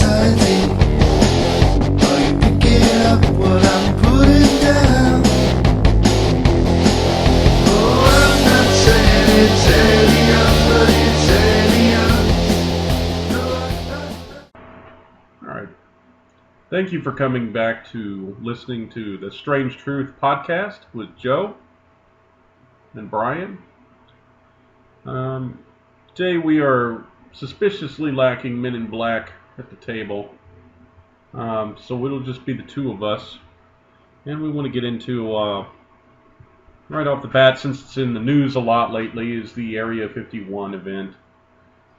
society. Are you picking up what I'm putting down? Oh, I'm not saying it's alien, but it's alien. No, All right. Thank you for coming back to listening to the Strange Truth podcast with Joe and Brian. Today we are suspiciously lacking Men in Black at the table. So it'll just be the two of us. And we want to get into, right off the bat, since it's in the news a lot lately, is the Area 51 event.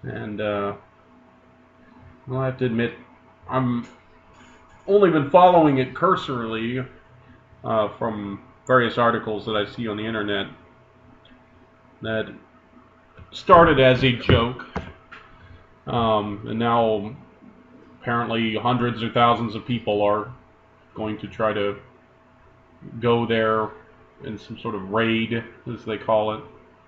And, well, I have to admit, I'm only been following it cursorily from various articles that I see on the internet that started as a joke, and now apparently hundreds or thousands of people are going to try to go there in some sort of raid, as they call it.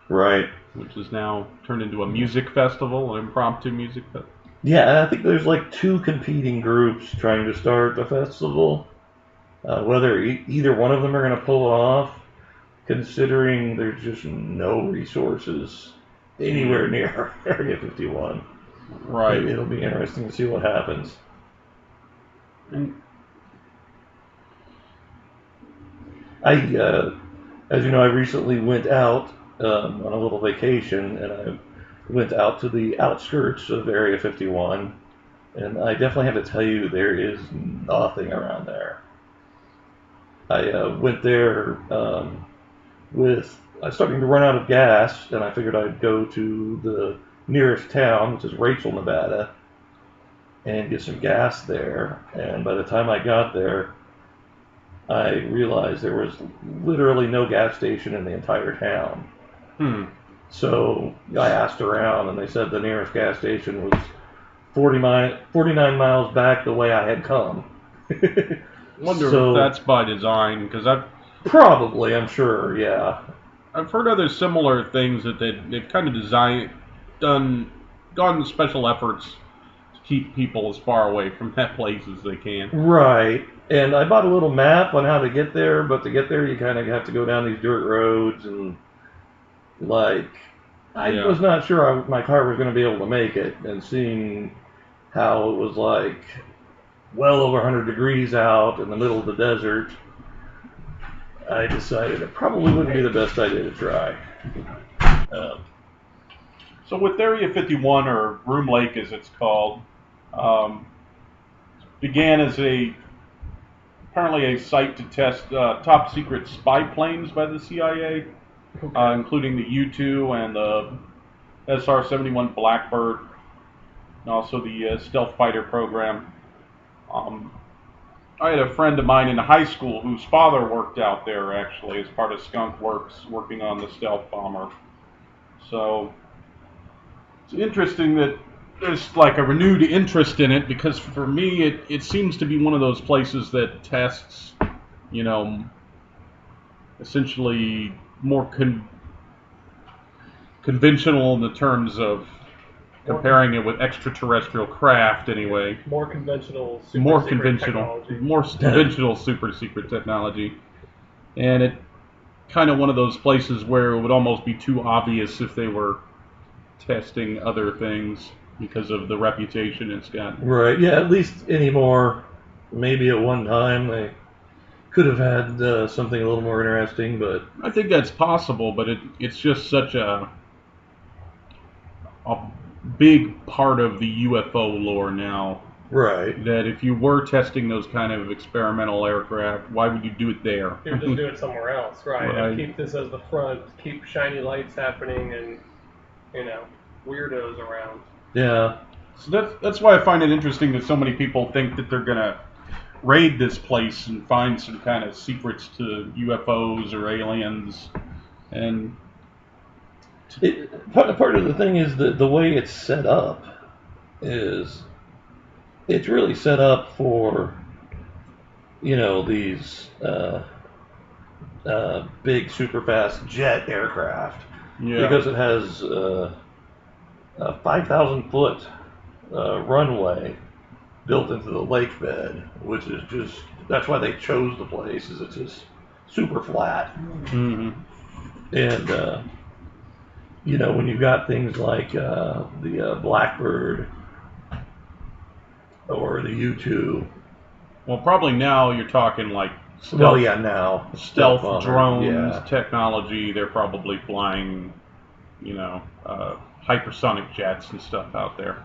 Right. Which is now turned into a music festival, an impromptu music festival. Yeah, and I think there's like two competing groups trying to start the festival. Whether either one of them are going to pull it off, considering there's just no resources anywhere near Area 51. Right. It'll be interesting to see what happens. And As you know, I recently went out on a little vacation, and I went out to the outskirts of Area 51, and I definitely have to tell you, there is nothing around there. I went there with starting to run out of gas, and I figured I'd go to the nearest town, which is Rachel, Nevada, and get some gas there. And by the time I got there, I realized there was literally no gas station in the entire town. So I asked around, and they said the nearest gas station was 49 miles back the way I had come. wonder if that's by design, because I'm sure, yeah. I've heard other similar things that they've kind of gone special efforts to keep people as far away from that place as they can. Right. And I bought a little map on how to get there, but to get there you kind of have to go down these dirt roads, and I was not sure my car was going to be able to make it, and seeing how it was well over 100 degrees out in the middle of the desert, I decided it probably wouldn't be the best idea to try. So with Area 51, or Groom Lake as it's called, began as apparently a site to test top secret spy planes by the CIA, including the U-2 and the SR-71 Blackbird, and also the stealth fighter program. I had a friend of mine in high school whose father worked out there, actually, as part of Skunk Works, working on the stealth bomber. So it's interesting that there's a renewed interest in it, because for me it seems to be one of those places that tests, essentially more conventional in the terms of comparing it with extraterrestrial craft, anyway. More conventional super secret technology. And it kind of one of those places where it would almost be too obvious if they were testing other things because of the reputation it's got. Right, yeah, at least anymore. Maybe at one time they could have had something a little more interesting, but I think that's possible, but it's just such a big part of the UFO lore now. Right. That if you were testing those kind of experimental aircraft, why would you do it there? You would just do it somewhere else, right? And keep this as the front, keep shiny lights happening, and weirdos around. Yeah. So that's why I find it interesting that so many people think that they're gonna raid this place and find some kind of secrets to UFOs or aliens, and part of the thing is that the way it's set up is it's really set up for these big super fast jet aircraft, because it has a 5,000 foot runway built into the lake bed, which is that's why they chose the place, is it's just super flat. Mm-hmm. And, when you've got things like the Blackbird or the U-2. Well, probably now you're talking like Well, yeah, now. stealth bomber, drones yeah. technology. They're probably flying, hypersonic jets and stuff out there.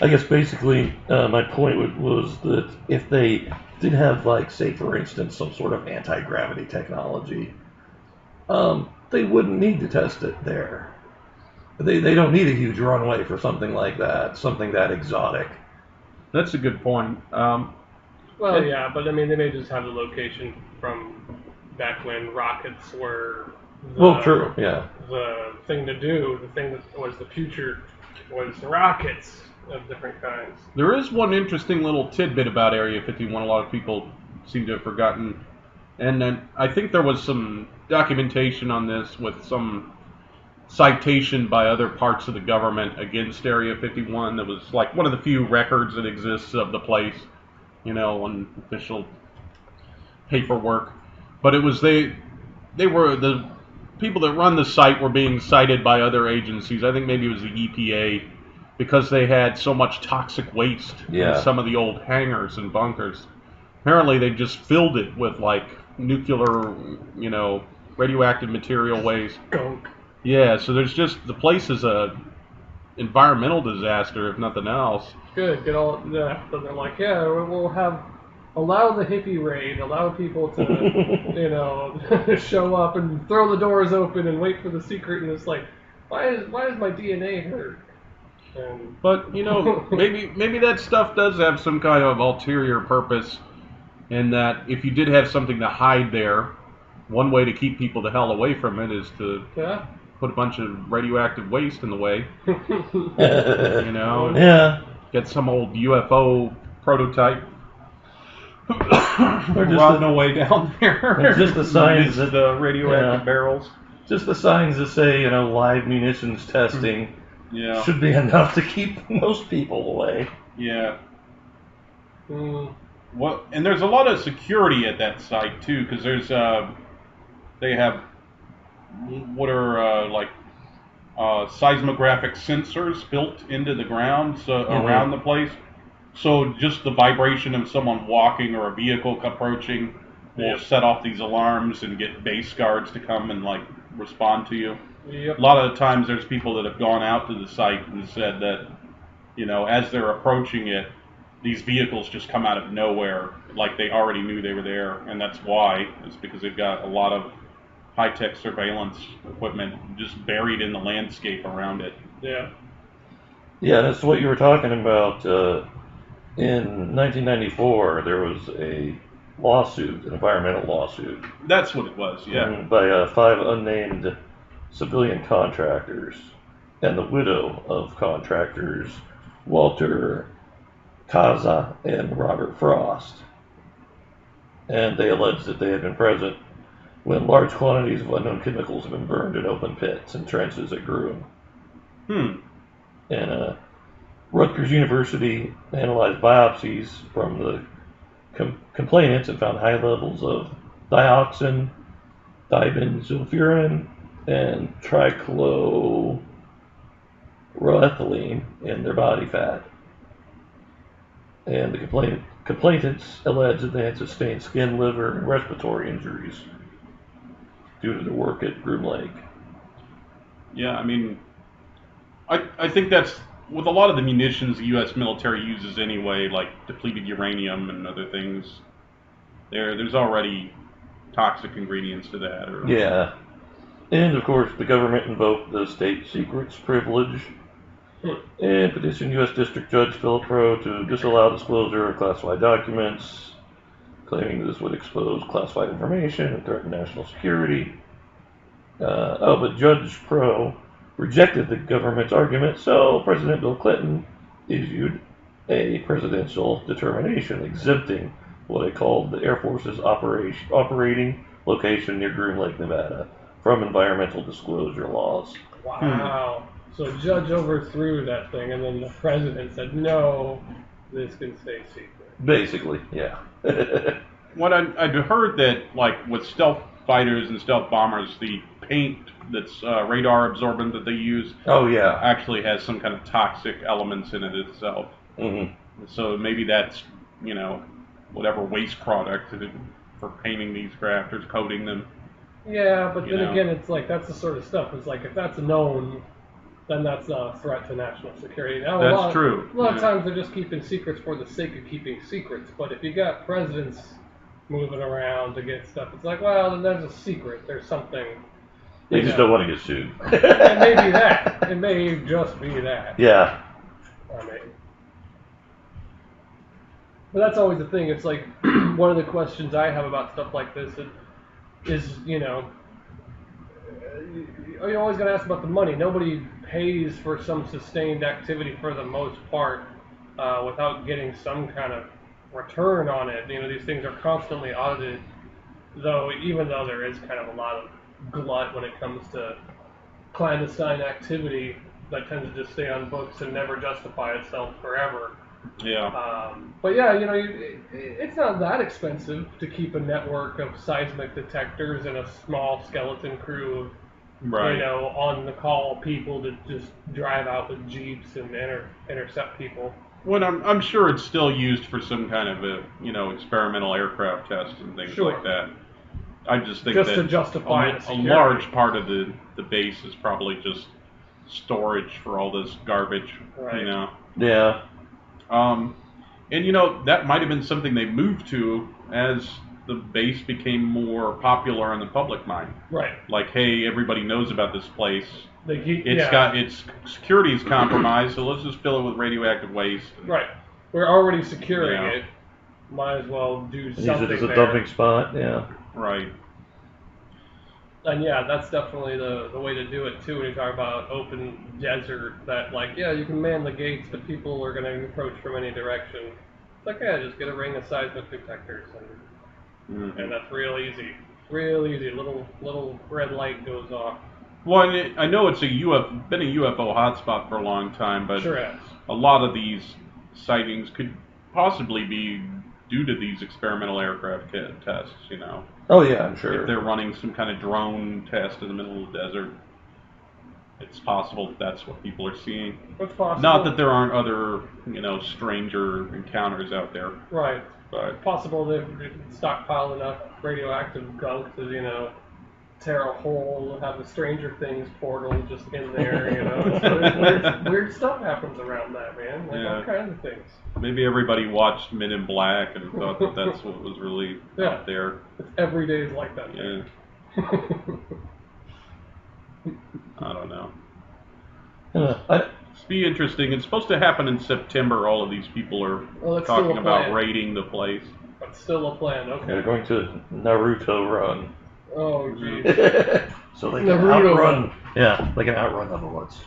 I guess basically my point was that if they did have, like, say, for instance, some sort of anti-gravity technology, they wouldn't need to test it there. They don't need a huge runway for something like that, something that exotic. That's a good point. Well, yeah, but I mean, they may just have the location from back when rockets were True, yeah. the thing to do. The thing that was the future was rockets of different kinds. There is one interesting little tidbit about Area 51 a lot of people seem to have forgotten. And then I think there was some documentation on this with some citation by other parts of the government against Area 51 that was like one of the few records that exists of the place, on official paperwork. But it was they were the people that run the site were being cited by other agencies. I think maybe it was the EPA because they had so much toxic waste in some of the old hangars and bunkers. Apparently they just filled it with like nuclear, radioactive material waste. Gunk. Yeah, so there's just the place is a environmental disaster if nothing else. Good, get all that. So they're like, yeah, we'll allow the hippie raid, allow people to, show up and throw the doors open and wait for the secret. And it's like, why is my DNA hurt? But maybe that stuff does have some kind of ulterior purpose, in that if you did have something to hide there, one way to keep people the hell away from it is to put a bunch of radioactive waste in the way. Yeah. Get some old UFO prototype. Or just rotting away down there. Just the signs that the radioactive barrels. Just the signs that say, live munitions testing should be enough to keep most people away. Yeah. Well, and there's a lot of security at that site too, because there's they have what are seismographic sensors built into the ground around the place. So just the vibration of someone walking or a vehicle approaching will set off these alarms and get base guards to come and respond to you. Yep. A lot of the times there's people that have gone out to the site and said that, as they're approaching it, these vehicles just come out of nowhere, like they already knew they were there, and that's why. It's because they've got a lot of high-tech surveillance equipment just buried in the landscape around it. Yeah. Yeah, that's what you were talking about. In 1994, there was a lawsuit, an environmental lawsuit. That's what it was, yeah. By 5 unnamed civilian contractors and the widow of contractors, Walter Kaza and Robert Frost. And they alleged that they had been present when large quantities of unknown chemicals have been burned in open pits and trenches at Groom. And Rutgers University analyzed biopsies from the complainants and found high levels of dioxin, dibenzylfuran, and trichloroethylene in their body fat. And the complainants alleged that they had sustained skin, liver, and respiratory injuries due to their work at Groom Lake. Yeah, I mean, I think that's, with a lot of the munitions the U.S. military uses anyway, like depleted uranium and other things, there's already toxic ingredients to that. Yeah. And, of course, the government invoked the state secrets privilege and petitioned U.S. District Judge Philip Rowe to disallow disclosure of classified documents, claiming this would expose classified information and threaten national security. But Judge Pro rejected the government's argument, so President Bill Clinton issued a presidential determination exempting what it called the Air Force's operating location near Groom Lake, Nevada, from environmental disclosure laws. Wow. So the judge overthrew that thing, and then the president said, no, this can stay secret. Basically, yeah. What I'd heard that, like, with stealth fighters and stealth bombers, the paint that's radar absorbent that they use Oh, yeah. actually has some kind of toxic elements in it itself. Mm-hmm. So maybe that's, you know, whatever waste product for painting these crafters, coating them. Yeah, but You then know. again, it's like that's the sort of stuff. It's like if that's known, then that's not a threat to national security. Now, That's true. A lot of Yeah. times they're just keeping secrets for the sake of keeping secrets. But if you got presidents moving around to get stuff, it's like, well, then there's a secret. There's something. They you just know. don't want to get sued. It may be that. It may just be that. Yeah. I mean, but that's always the thing. It's like one of the questions I have about stuff like this is, you know, you always got to ask about the money. Nobody pays for some sustained activity for the most part without getting some kind of return on it. You know, these things are constantly audited, even though there is kind of a lot of glut when it comes to clandestine activity that tends to just stay on books and never justify itself forever. Yeah. But yeah, you know, it's not that expensive to keep a network of seismic detectors and a small skeleton crew of, Right. you know, on-the-call people to just drive out with jeeps and intercept people. Well, I'm sure it's still used for some kind of a, you know, experimental aircraft tests and things Sure. like that. I just think Just that to justify the a security. large part of the base is probably just storage for all this garbage, Right. you know. Yeah. And you know, that might have been something they moved to as the base became more popular in the public mind. Right. Like, hey, everybody knows about this place. It's yeah. got its security is compromised, so let's just fill it with radioactive waste. Right. We're already securing Yeah. it. Might as well do Use something it as a there. dumping spot, yeah. Right. And yeah, that's definitely the way to do it too. When you talk about open desert, that like, yeah, you can man the gates, but people are going to approach from any direction. It's like, yeah, just get a ring of seismic detectors, and that's real easy. Real easy. Little red light goes off. Well, I know it's been a UFO hotspot for a long time, but Sure has. a lot of these sightings could possibly be due to these experimental aircraft tests, you know. Oh, yeah, I'm sure. If they're running some kind of drone test in the middle of the desert, it's possible that's what people are seeing. It's possible. Not that there aren't other, you know, stranger encounters out there, Right. but It's possible they stockpile enough radioactive gunk to, you know, tear a hole, have the Stranger Things portal just in there, you know. So weird stuff happens around that, man. Like all Yeah. kinds of things. maybe everybody watched Men in Black and thought that that's what was really Yeah. out there. It's every day is like that. Yeah, I don't know. It's be interesting. It's supposed to happen in September. All of these people are Well, that's still talking a about plan. raiding the place. That's still a plan. Okay. They're going to Naruto run. Oh, jeez. So they can Naruto outrun. Yeah, they can outrun the bullets.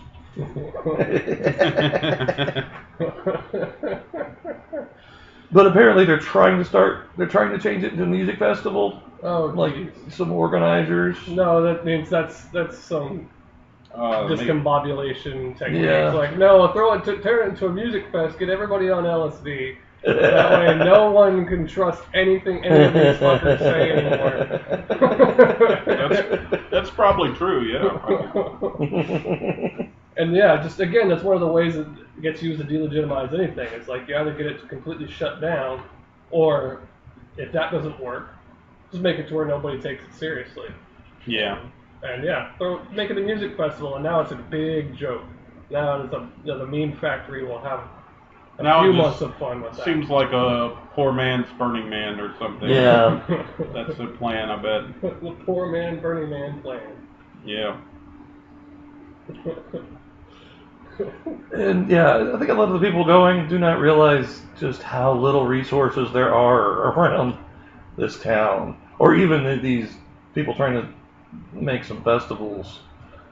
But apparently they're trying to change it into a music festival. Oh, Like jeez. some organizers. No, that means that's some Maybe- discombobulation technique. Yeah. It's like, no, turn it into a music fest, get everybody on LSD. That way no one can trust anything any of these fuckers say anymore. that's probably true. Yeah. And yeah, just again, that's one of the ways that gets used to delegitimize anything. It's like you either get it to completely shut down, or if that doesn't work, just make it to where nobody takes it seriously. Yeah. And yeah, make it a music festival, and now it's a big joke. Now it's the meme factory will have a Now few it just months of fun with that. Seems like a poor man's Burning Man or something. Yeah. That's the plan, I bet. The poor man, Burning Man plan. Yeah. And yeah, I think a lot of the people going do not realize just how little resources there are around this town, or even these people trying to make some festivals.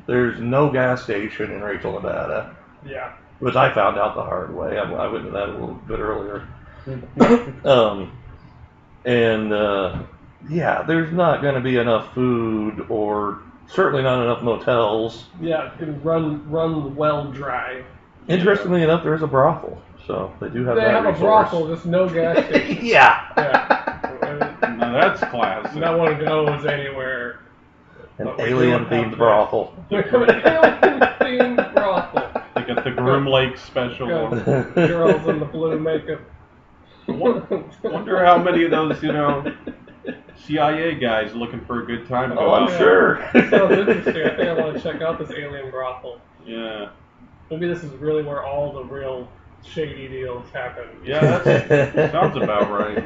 There's no gas station in Rachel, Nevada, Yeah. which I found out the hard way. I went to that a little bit earlier. Yeah, there's not going to be enough food, or certainly not enough motels. Yeah, it can run well dry. Interestingly enough, there's a brothel. So they do have They that have a resource. brothel, just no gas station. Yeah. Yeah. Now that's classic. No one goes anywhere. An But we do alien-themed have this. brothel. We have an alien-themed brothel. They got the Groom Lake special. Got girls in the blue makeup. Wonder how many of those, CIA guys looking for a good time go Oh, I'm out. sure. Sounds interesting. I think I want to check out this alien brothel. Yeah. Maybe this is really where all the real shady deals happen. Yeah, that sounds about right.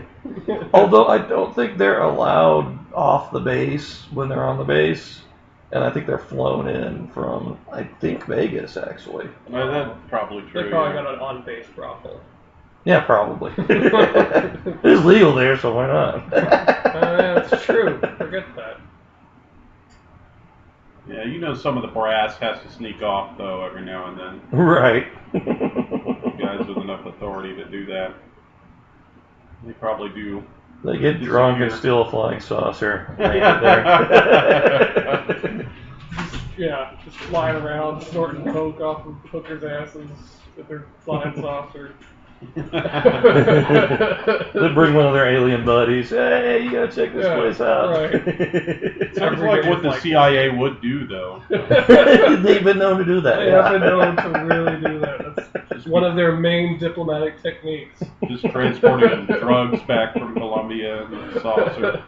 Although I don't think they're allowed off the base when they're on the base. And I think they're flown in from, I think, Vegas, actually. Well, that's probably true. They probably yeah. got an on-base brothel. Yeah, probably. It's legal there, so why not? That's true. Forget that. Yeah, some of the brass has to sneak off, though, every now and then. Right. Guys with enough authority to do that. They probably do. They get This drunk year. and steal a flying saucer. Land it there. Yeah, just flying around, snorting coke off of hookers' asses with their flying saucer. They bring one of their alien buddies. Hey, you gotta check this place out. Right. Sounds Every like day what is the like CIA would do, though. They've been known to do that. They have been known to really do that. That's one of their main diplomatic techniques. Just transporting drugs back from Colombia in a saucer.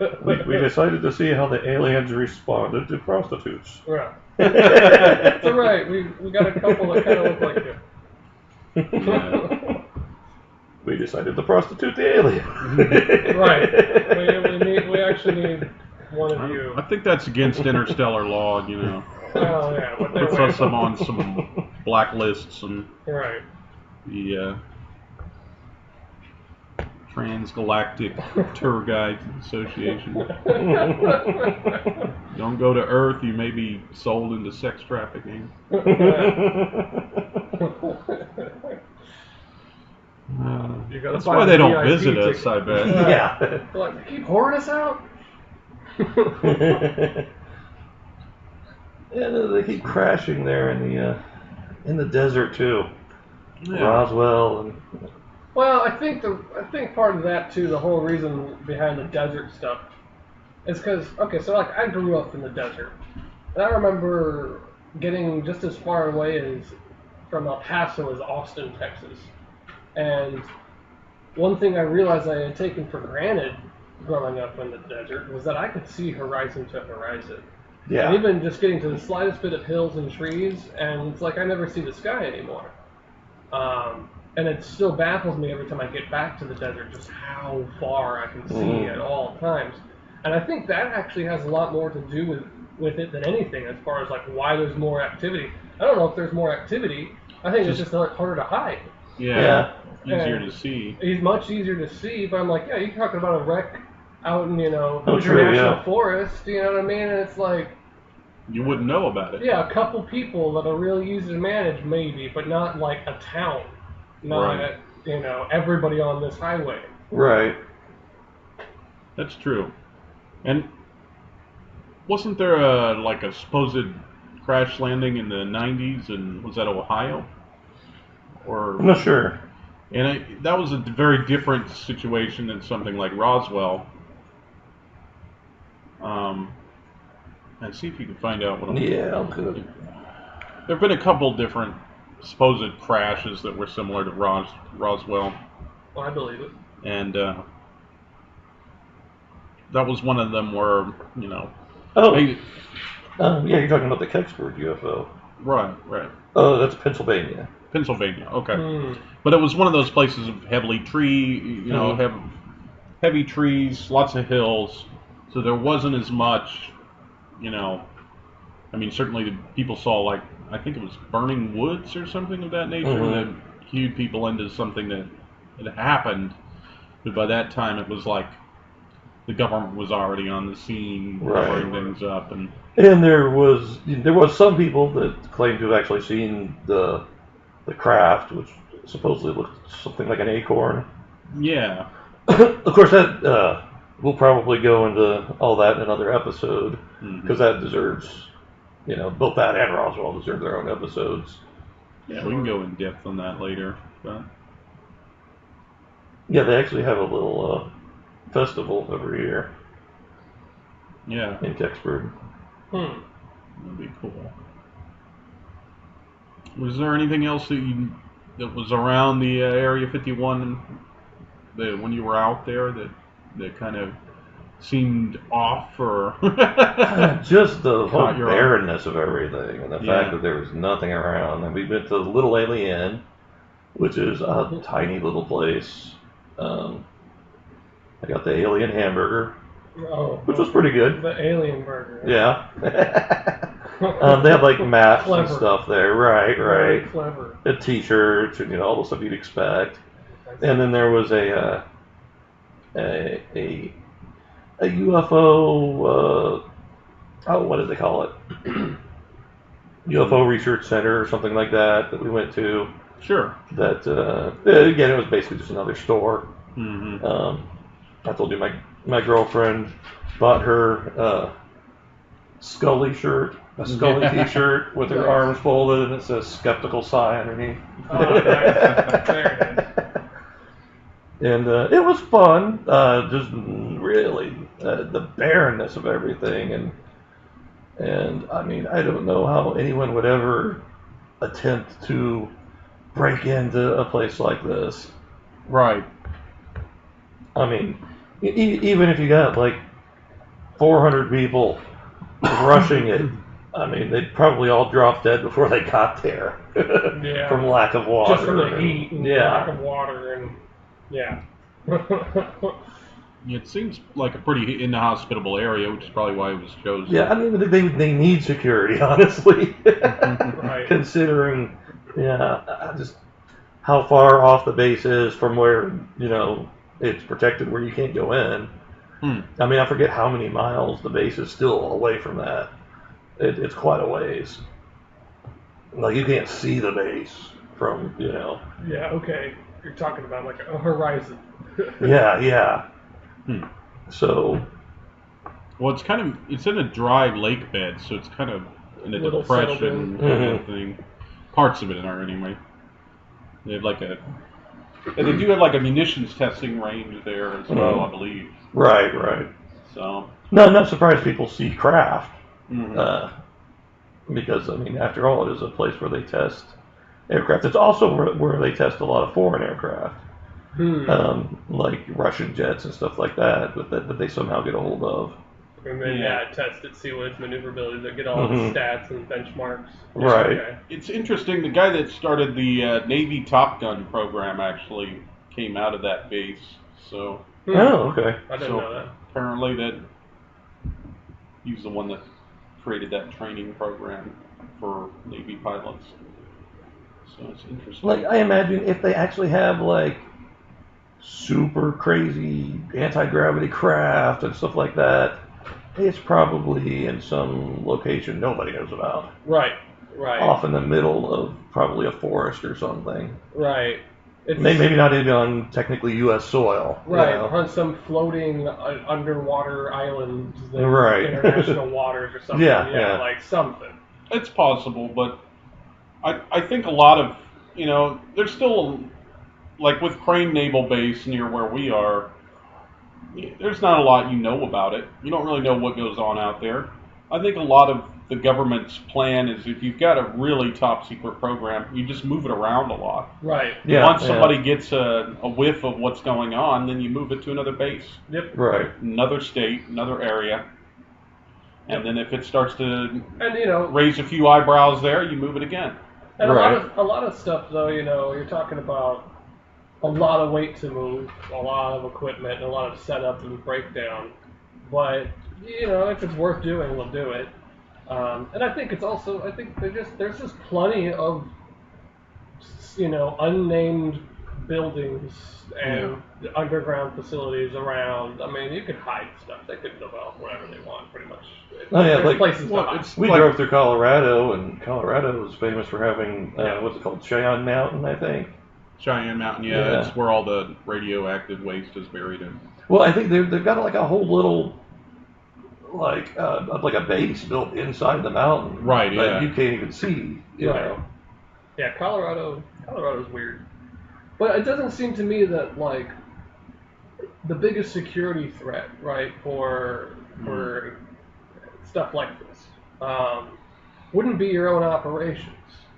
We decided to see how the aliens responded to prostitutes. Right. That's all right. We got a couple that kind of look like you. Yeah. We decided to prostitute the alien. Right. We actually need one of you. I think that's against interstellar law, Oh yeah. What they're Puts us waiting- on some blacklists and Right. the Transgalactic Tour Guide Association. Don't go to Earth, you may be sold into sex trafficking. You gotta That's find why a they don't VIP visit us, ticket. I bet. Yeah. Like, keep whoring us out? And they keep crashing there in the desert too. Yeah. Roswell and Well, I think part of that too, the whole reason behind the desert stuff, is because so like I grew up in the desert, and I remember getting just as far away as from El Paso as Austin, Texas, and one thing I realized I had taken for granted growing up in the desert was that I could see horizon to horizon. yeah. And even just getting to the slightest bit of hills and trees, and it's like I never see the sky anymore. And it still baffles me every time I get back to the desert just how far I can see at all times. And I think that actually has a lot more to do with it than anything as far as like why there's more activity. I don't know if there's more activity. I think it's just harder to hide. Yeah. Yeah. Easier to see. It's much easier to see, but I'm like, yeah, you're talking about a wreck out in, Oh, Hoosier true, National yeah. Forest, you know what I mean? And it's like, You wouldn't know about it. yeah, a couple people that are really easy to manage, maybe, but not like a town. Not, Right. everybody on this highway. Right. That's true. And wasn't there a supposed crash landing in the 90s, and was that Ohio? Or I'm not sure. And that was a very different situation than something like Roswell. And see if you can find out what I'm... Yeah, I'm good. There have been a couple different supposed crashes that were similar to Roswell. Well, I believe it. And that was one of them where, Oh, they, yeah, you're talking about the Kecksburg UFO. right. Oh, that's Pennsylvania. Pennsylvania, okay. Hmm. But it was one of those places of heavy trees, lots of hills, so there wasn't as much, certainly the people saw, I think it was burning woods or something of that nature that cued people into something that had happened, but by that time it was like the government was already on the scene, Right. covering things up, and there was some people that claimed to have actually seen the craft, which supposedly looked something like an acorn. yeah. Of course, that we'll probably go into all that in another episode because that deserves, both that and Roswell deserve their own episodes. Yeah, we can go in depth on that later, but Yeah, they actually have a little festival every year Yeah, in Kecksburg. that'd be cool. Was there anything else that was around the Area 51 that when you were out there that kind of seemed off or Just the whole Caught your eye. barrenness of everything and the Yeah. fact that there was nothing around. And we went to the Little Alien, which is a tiny little place. I got the alien hamburger, Oh, which was pretty good. the alien burger. Yeah. They have like maps and Clever. stuff there. Right, Very right. clever. The T-shirts and all the stuff you'd expect. And then there was a UFO. What did they call it? UFO Research Center or something like that we went to. Sure. That again, it was basically just another store. Mm-hmm. I told you my girlfriend bought her Scully shirt, a Scully Yeah. T-shirt with her Nice. arms folded, and it says "skeptical sigh" underneath. Oh, nice. There it is. And it was fun. Just really the barrenness of everything, and I mean, I don't know how anyone would ever attempt to break into a place like this. Right. I mean, even if you got like 400 people rushing it, I mean, they'd probably all drop dead before they got there Yeah. from lack of water. Just from the heat and yeah. lack of water and yeah. It seems like a pretty inhospitable area, which is probably why it was chosen. Yeah, I mean, they need security, honestly. Right. Considering, just how far off the base is from where, it's protected where you can't go in. I mean, I forget how many miles the base is still away from that. It's quite a ways. Like, you can't see the base from, Yeah, okay. You're talking about like a horizon. Yeah. So, Well, it's in a dry lake bed, so it's kind of in a Little depression settled kind in. of thing. Parts of it are anyway. They have and they do have like a munitions testing range there as well, I believe. right. So. No, I'm not surprised people see craft. Mhm. Because, I mean, after all, it is a place where they test aircraft. It's also where they test a lot of foreign aircraft, like Russian jets and stuff like that, but that they somehow get a hold of. And then test it, see what its maneuverability, to get all the stats and benchmarks. Right. Okay. It's interesting. The guy that started the Navy Top Gun program actually came out of that base. So Oh, okay. I didn't know that. apparently that he was the one that created that training program for Navy pilots. So it's interesting. Like, I imagine if they actually have, like, super crazy anti-gravity craft and stuff like that, it's probably in some location nobody knows about. Right. Off in the middle of probably a forest or something. Right. It's, Maybe not even on technically U.S. soil. Right, on some floating underwater island, Right. international waters or something. Yeah. Like something. It's possible, but I think a lot of, there's still, like with Crane Naval Base near where we are, there's not a lot you know about it. You don't really know what goes on out there. I think a lot of the government's plan is if you've got a really top secret program, you just move it around a lot. Right. Yeah. Once somebody gets a whiff of what's going on, then you move it to another base. Yep. Right. Another state, another area. And then if it starts to And raise a few eyebrows there, you move it again. and Right. a lot of stuff though, you're talking about a lot of weight to move, a lot of equipment, and a lot of setup and breakdown. But if it's worth doing, we'll do it. And I think there's just plenty of unnamed buildings and underground facilities around. I mean, you could hide stuff. They could develop whatever they want, pretty much. Oh, yeah, There's like- places to hide. We drove through Colorado, and Colorado is famous for having, Yeah. what's it called, Cheyenne Mountain, I think. Cheyenne Mountain, Yeah. that's where all the radioactive waste is buried in. Well, I think they've got like a whole little, like a base built inside the mountain. Right, that yeah. you can't even see, you Right. know. Yeah, Colorado's weird. But it doesn't seem to me that, like, the biggest security threat, right, for stuff like this, wouldn't be your own operations,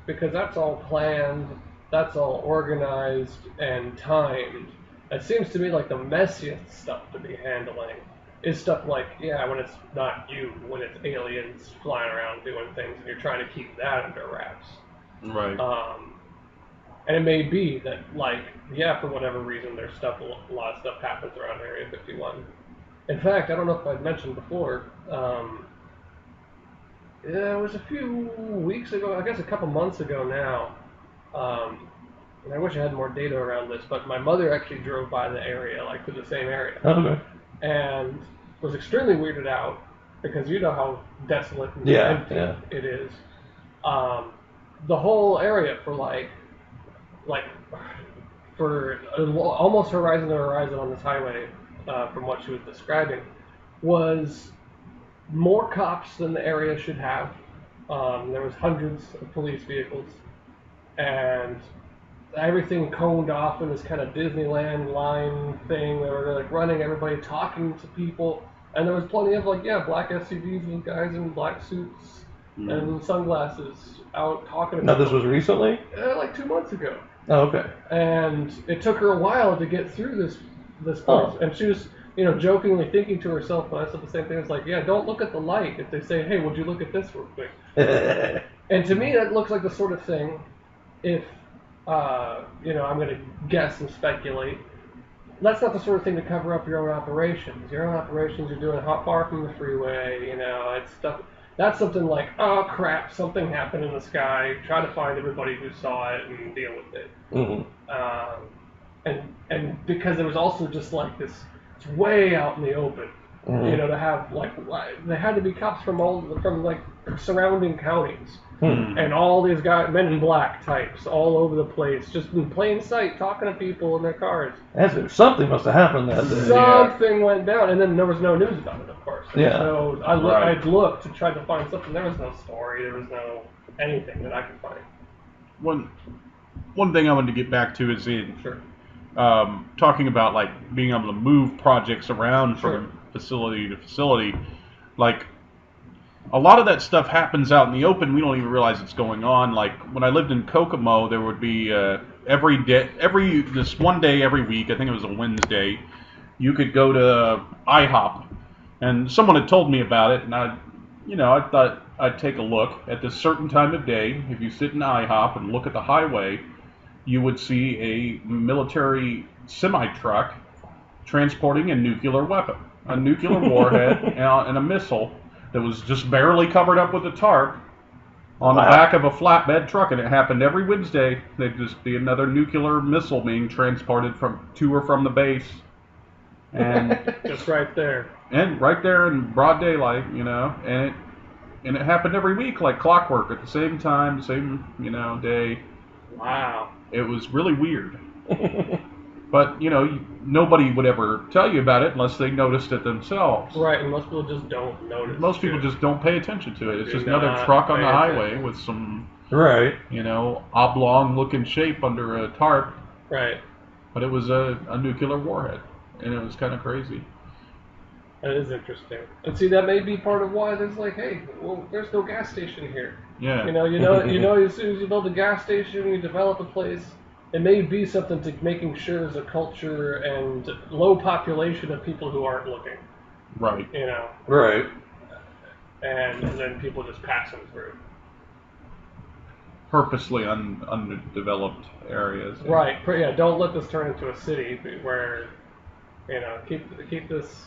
because that's all planned, that's all organized and timed. It seems to me like the messiest stuff to be handling is stuff like, when it's not you, when it's aliens flying around doing things, and you're trying to keep that under wraps. Right. And it may be that, for whatever reason, there's stuff, a lot of stuff happens around Area 51. In fact, I don't know if I'd mentioned before, it was a few weeks ago, I guess a couple months ago now, and I wish I had more data around this, but my mother actually drove by the area, to the same area, Okay. and was extremely weirded out, because you know how desolate and empty it is. The whole area for for almost horizon to horizon on this highway, from what she was describing, was more cops than the area should have. There was hundreds of police vehicles, and everything coned off in this kind of Disneyland line thing. They were running everybody, talking to people, and there was plenty of black SUVs with guys in black suits and sunglasses out talking to Now, people. this was recently? 2 months ago. Oh, okay. And it took her a while to get through this place. And she was, jokingly thinking to herself, when I said the same thing, it's don't look at the light. If they say, hey, would you look at this real quick? And to me, that looks like the sort of thing, if, I'm going to guess and speculate, that's not the sort of thing to cover up your own operations. Your own operations you're doing far from the freeway, it's stuff. That's something like, oh crap, something happened in the sky. Try to find everybody who saw it and deal with it. Mm-hmm. And because there was also just this, it's way out in the open. Mm-hmm. To have there had to be cops from surrounding counties, and all these guys, men in black types, all over the place, just in plain sight, talking to people in their cars. Something must have happened that day. Something went down, and then there was no news about it, of course. So I'd looked to try to find something. There was no story. There was no anything that I could find. One thing I wanted to get back to is Sure. Talking about being able to move projects around from facility to facility. A lot of that stuff happens out in the open. We don't even realize it's going on. When I lived in Kokomo, there would be this one day every week, I think it was a Wednesday, you could go to IHOP, and someone had told me about it, and I thought I'd take a look. At this certain time of day, if you sit in IHOP and look at the highway, you would see a military semi-truck transporting a nuclear weapon, a nuclear warhead, and a missile that was just barely covered up with a tarp on the back of a flatbed truck. And it happened every Wednesday. There'd just be another nuclear missile being transported to or from the base. And just right there. And right there in broad daylight, and it happened every week like clockwork at the same time, same, day. Wow. It was really weird. But, nobody would ever tell you about it unless they noticed it themselves. Right, and most people just don't notice. Most people just don't pay attention to it. It's Do just another not truck on pay the highway attention. with some, Right. oblong-looking shape under a tarp. Right. But it was a nuclear warhead, and it was kind of crazy. That is interesting. And see, that may be part of why there's there's no gas station here. Yeah. As soon as you build a gas station, you develop a place. It may be something to making sure there's a culture and low population of people who aren't looking. Right. Right. And then people just passing through. Purposely undeveloped areas. Right. Yeah. Don't let this turn into a city where, keep this.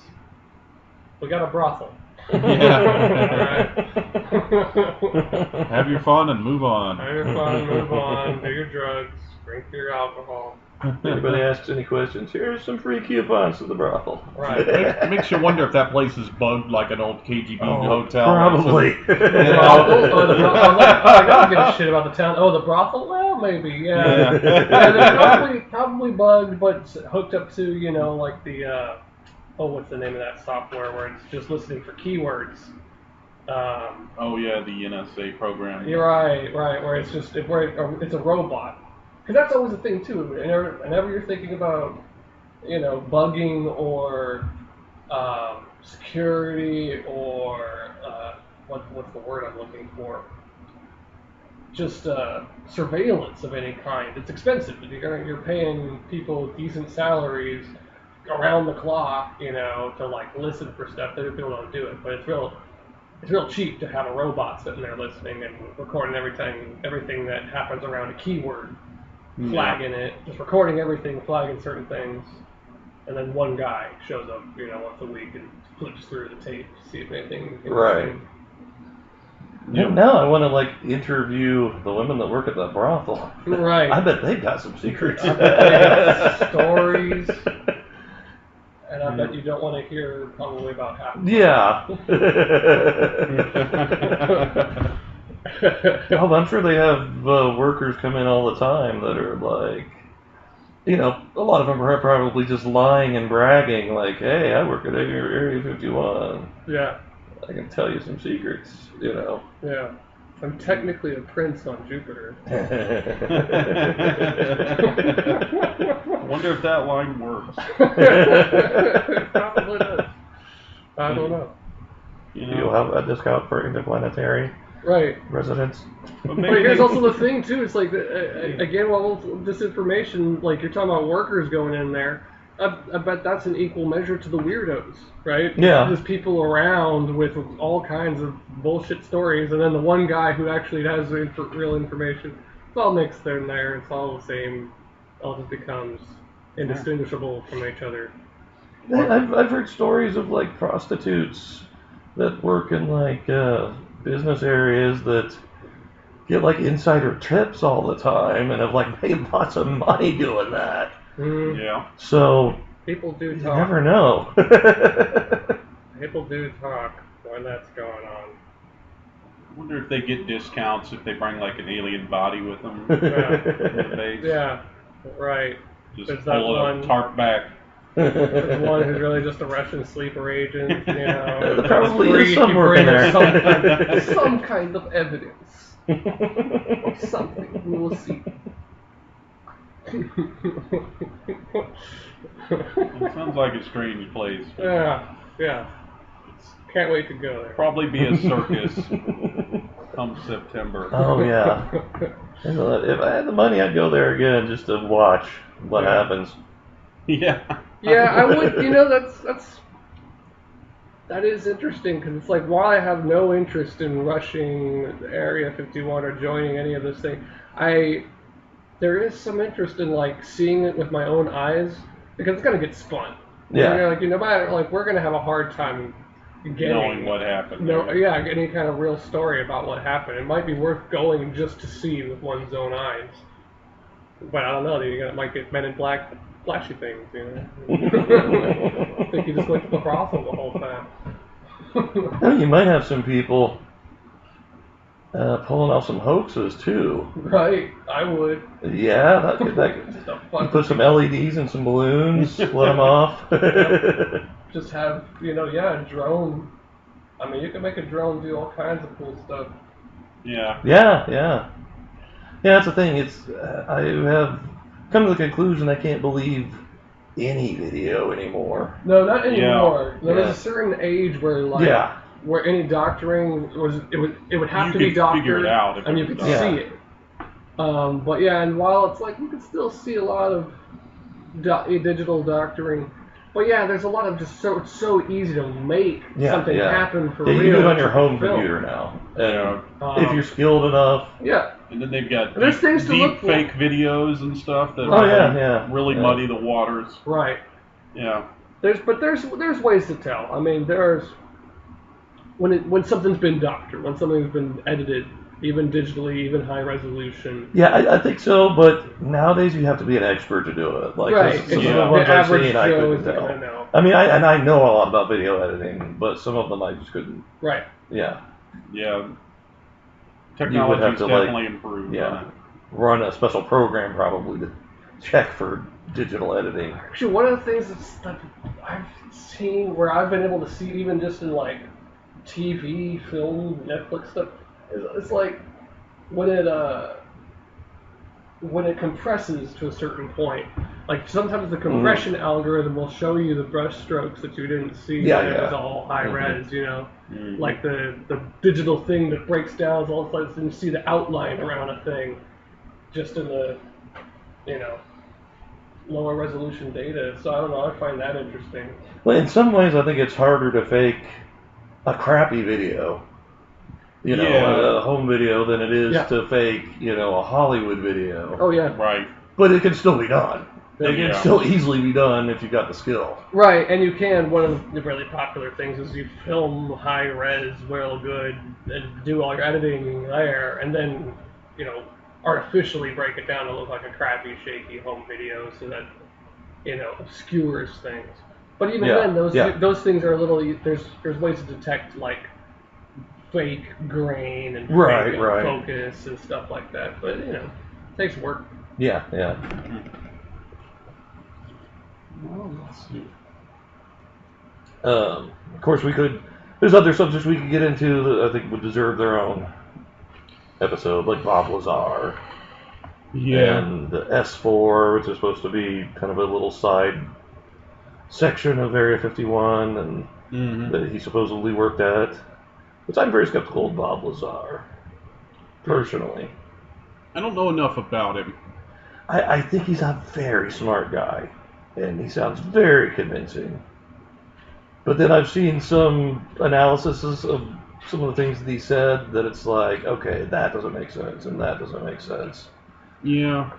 We got a brothel. Yeah. Have your fun and move on. Have your fun, move on, do your drugs, drink your alcohol. Anybody asks any questions, here's some free coupons to the brothel. Right. Makes you wonder if that place is bugged like an old KGB hotel. Probably. The brothel? I don't give a shit about the town. Oh, the brothel? Well, maybe, yeah. They're probably bugged, but hooked up to, the, what's the name of that software where it's just listening for keywords? Oh yeah, the NSA program. You're right, where it's just, it's a robot. Because that's always the thing, too. Whenever you're thinking about bugging or security or what's the word I'm looking for? Just surveillance of any kind. It's expensive. You're paying people decent salaries around the clock, to like listen for stuff. Other people don't do it, but it's real cheap to have a robot sitting there listening and recording everything that happens around a keyword, flagging it, just recording everything, flagging certain things, and then one guy shows up, once a week and flips through the tape to see if anything. Right. Yeah. Now I want to like interview the women that work at the brothel. Right. I bet they've got some secrets. I bet they got stories, and I bet you don't want to hear probably about half. Yeah. Oh, but I'm sure they have workers come in all the time that are like, a lot of them are probably just lying and bragging, like, hey, I work at Area 51. Yeah. I can tell you some secrets, Yeah. I'm technically a prince on Jupiter. I wonder if that line works. Probably does. I don't know. You'll have a discount for interplanetary Right. residents. But But here's also the thing too. It's like again, this information, like you're talking about workers going in there. I bet that's an equal measure to the weirdos, right? Yeah. There's people around with all kinds of bullshit stories, and then the one guy who actually has the real information. It's all mixed in there. It's all the same. It all just becomes indistinguishable from each other. I've heard stories of like prostitutes that work in like business areas that get like insider tips all the time and have like made lots of money doing that. Yeah. So People do you talk. never know. People do talk when that's going on. I wonder if they get discounts if they bring like an alien body with them Yeah. in the base. Yeah, right. Just There's that pull a one- tarp back. There's one who's really just a Russian sleeper agent, There probably is He some work in there. some kind of evidence. Or something. We will see. It sounds like a strange place. Yeah. Can't wait to go there. Probably be a circus come September. Oh yeah. If I had the money, I'd go there again just to watch what happens. Yeah. Yeah, I would. That is interesting because it's like while I have no interest in rushing Area 51 or joining any of this thing, there is some interest in like seeing it with my own eyes because it's gonna get spun. Yeah. No matter we're gonna have a hard time getting Knowing what happened. there. any kind of real story about what happened. It might be worth going just to see with one's own eyes. But I don't know. You might get Men in Black flashy things. I think you just went to the brothel the whole time. Well, you might have some people pulling off some hoaxes too. Right, I would. Yeah, that could Just a you fun, put some LEDs and some balloons, let them off. just have a drone. I mean, you can make a drone do all kinds of cool stuff. Yeah. Yeah, that's the thing. I have come to the conclusion I can't believe any video anymore. No, not anymore. Yeah. There was a certain age where where any doctoring it would have You to be could doctored, figure it out if and it you was could doctored. see it. But yeah, and while it's like you can still see a lot of digital doctoring, but yeah, there's a lot of just it's so easy to make something happen for Yeah, real. you can do it on your home film. computer now, and Yeah. if you're skilled enough. Yeah. And then they've got There's things to look deep for. fake videos and stuff that really Yeah. muddy the waters. Right. Yeah. There's ways to tell. I mean, there's when something's been doctored, when something's been edited, even digitally, even high resolution. Yeah, I think so, but nowadays you have to be an expert to do it. Like Right. some of Yeah. the ones The I've average seen, I Joe couldn't isn't tell. gonna know. I mean, I know a lot about video editing, but some of them I just couldn't. Right. Yeah, Yeah. have Technology's to, definitely improved. yeah. on it. run a special program probably to check for digital editing. Actually, one of the things that I've seen where I've been able to see even just in like TV, film, Netflix stuff, is it's like when when it compresses to a certain point, like sometimes the compression algorithm will show you the brush strokes that you didn't see Yeah, when it yeah. was all high res, you know, Mhm. like the digital thing that breaks down all of a sudden you see the outline around a thing, just in the, you know, lower resolution data. So I don't know. I find that interesting. Well, in some ways, I think it's harder to fake a crappy video, you know, Yeah. a home video, than it is Yeah. to fake, you know, a Hollywood video. Oh yeah. Right. But it can still be done. It Yeah. can still easily be done if you've got the skill. Right, and you can. One of the really popular things is you film high res, real good, and do all your editing there, and then, you know, artificially break it down to look like a crappy, shaky home video, so that, you know, obscures things. But even Yeah, then, yeah. those things are a little. There's ways to detect like fake grain and Right, fake right. focus and stuff like that. But you know, it takes work. Yeah, yeah. Well, let's see. Of course, there's other subjects we could get into that I think would deserve their own episode, like Bob Lazar. Yeah. And the S4, which is supposed to be kind of a little side section of Area 51, and Mhm. that he supposedly worked at. Which I'm very skeptical of Bob Lazar, personally. I don't know enough about him. I think he's a very smart guy, and he sounds very convincing. But then I've seen some analyses of some of the things that he said that it's like, okay, that doesn't make sense, and that doesn't make sense. Yeah.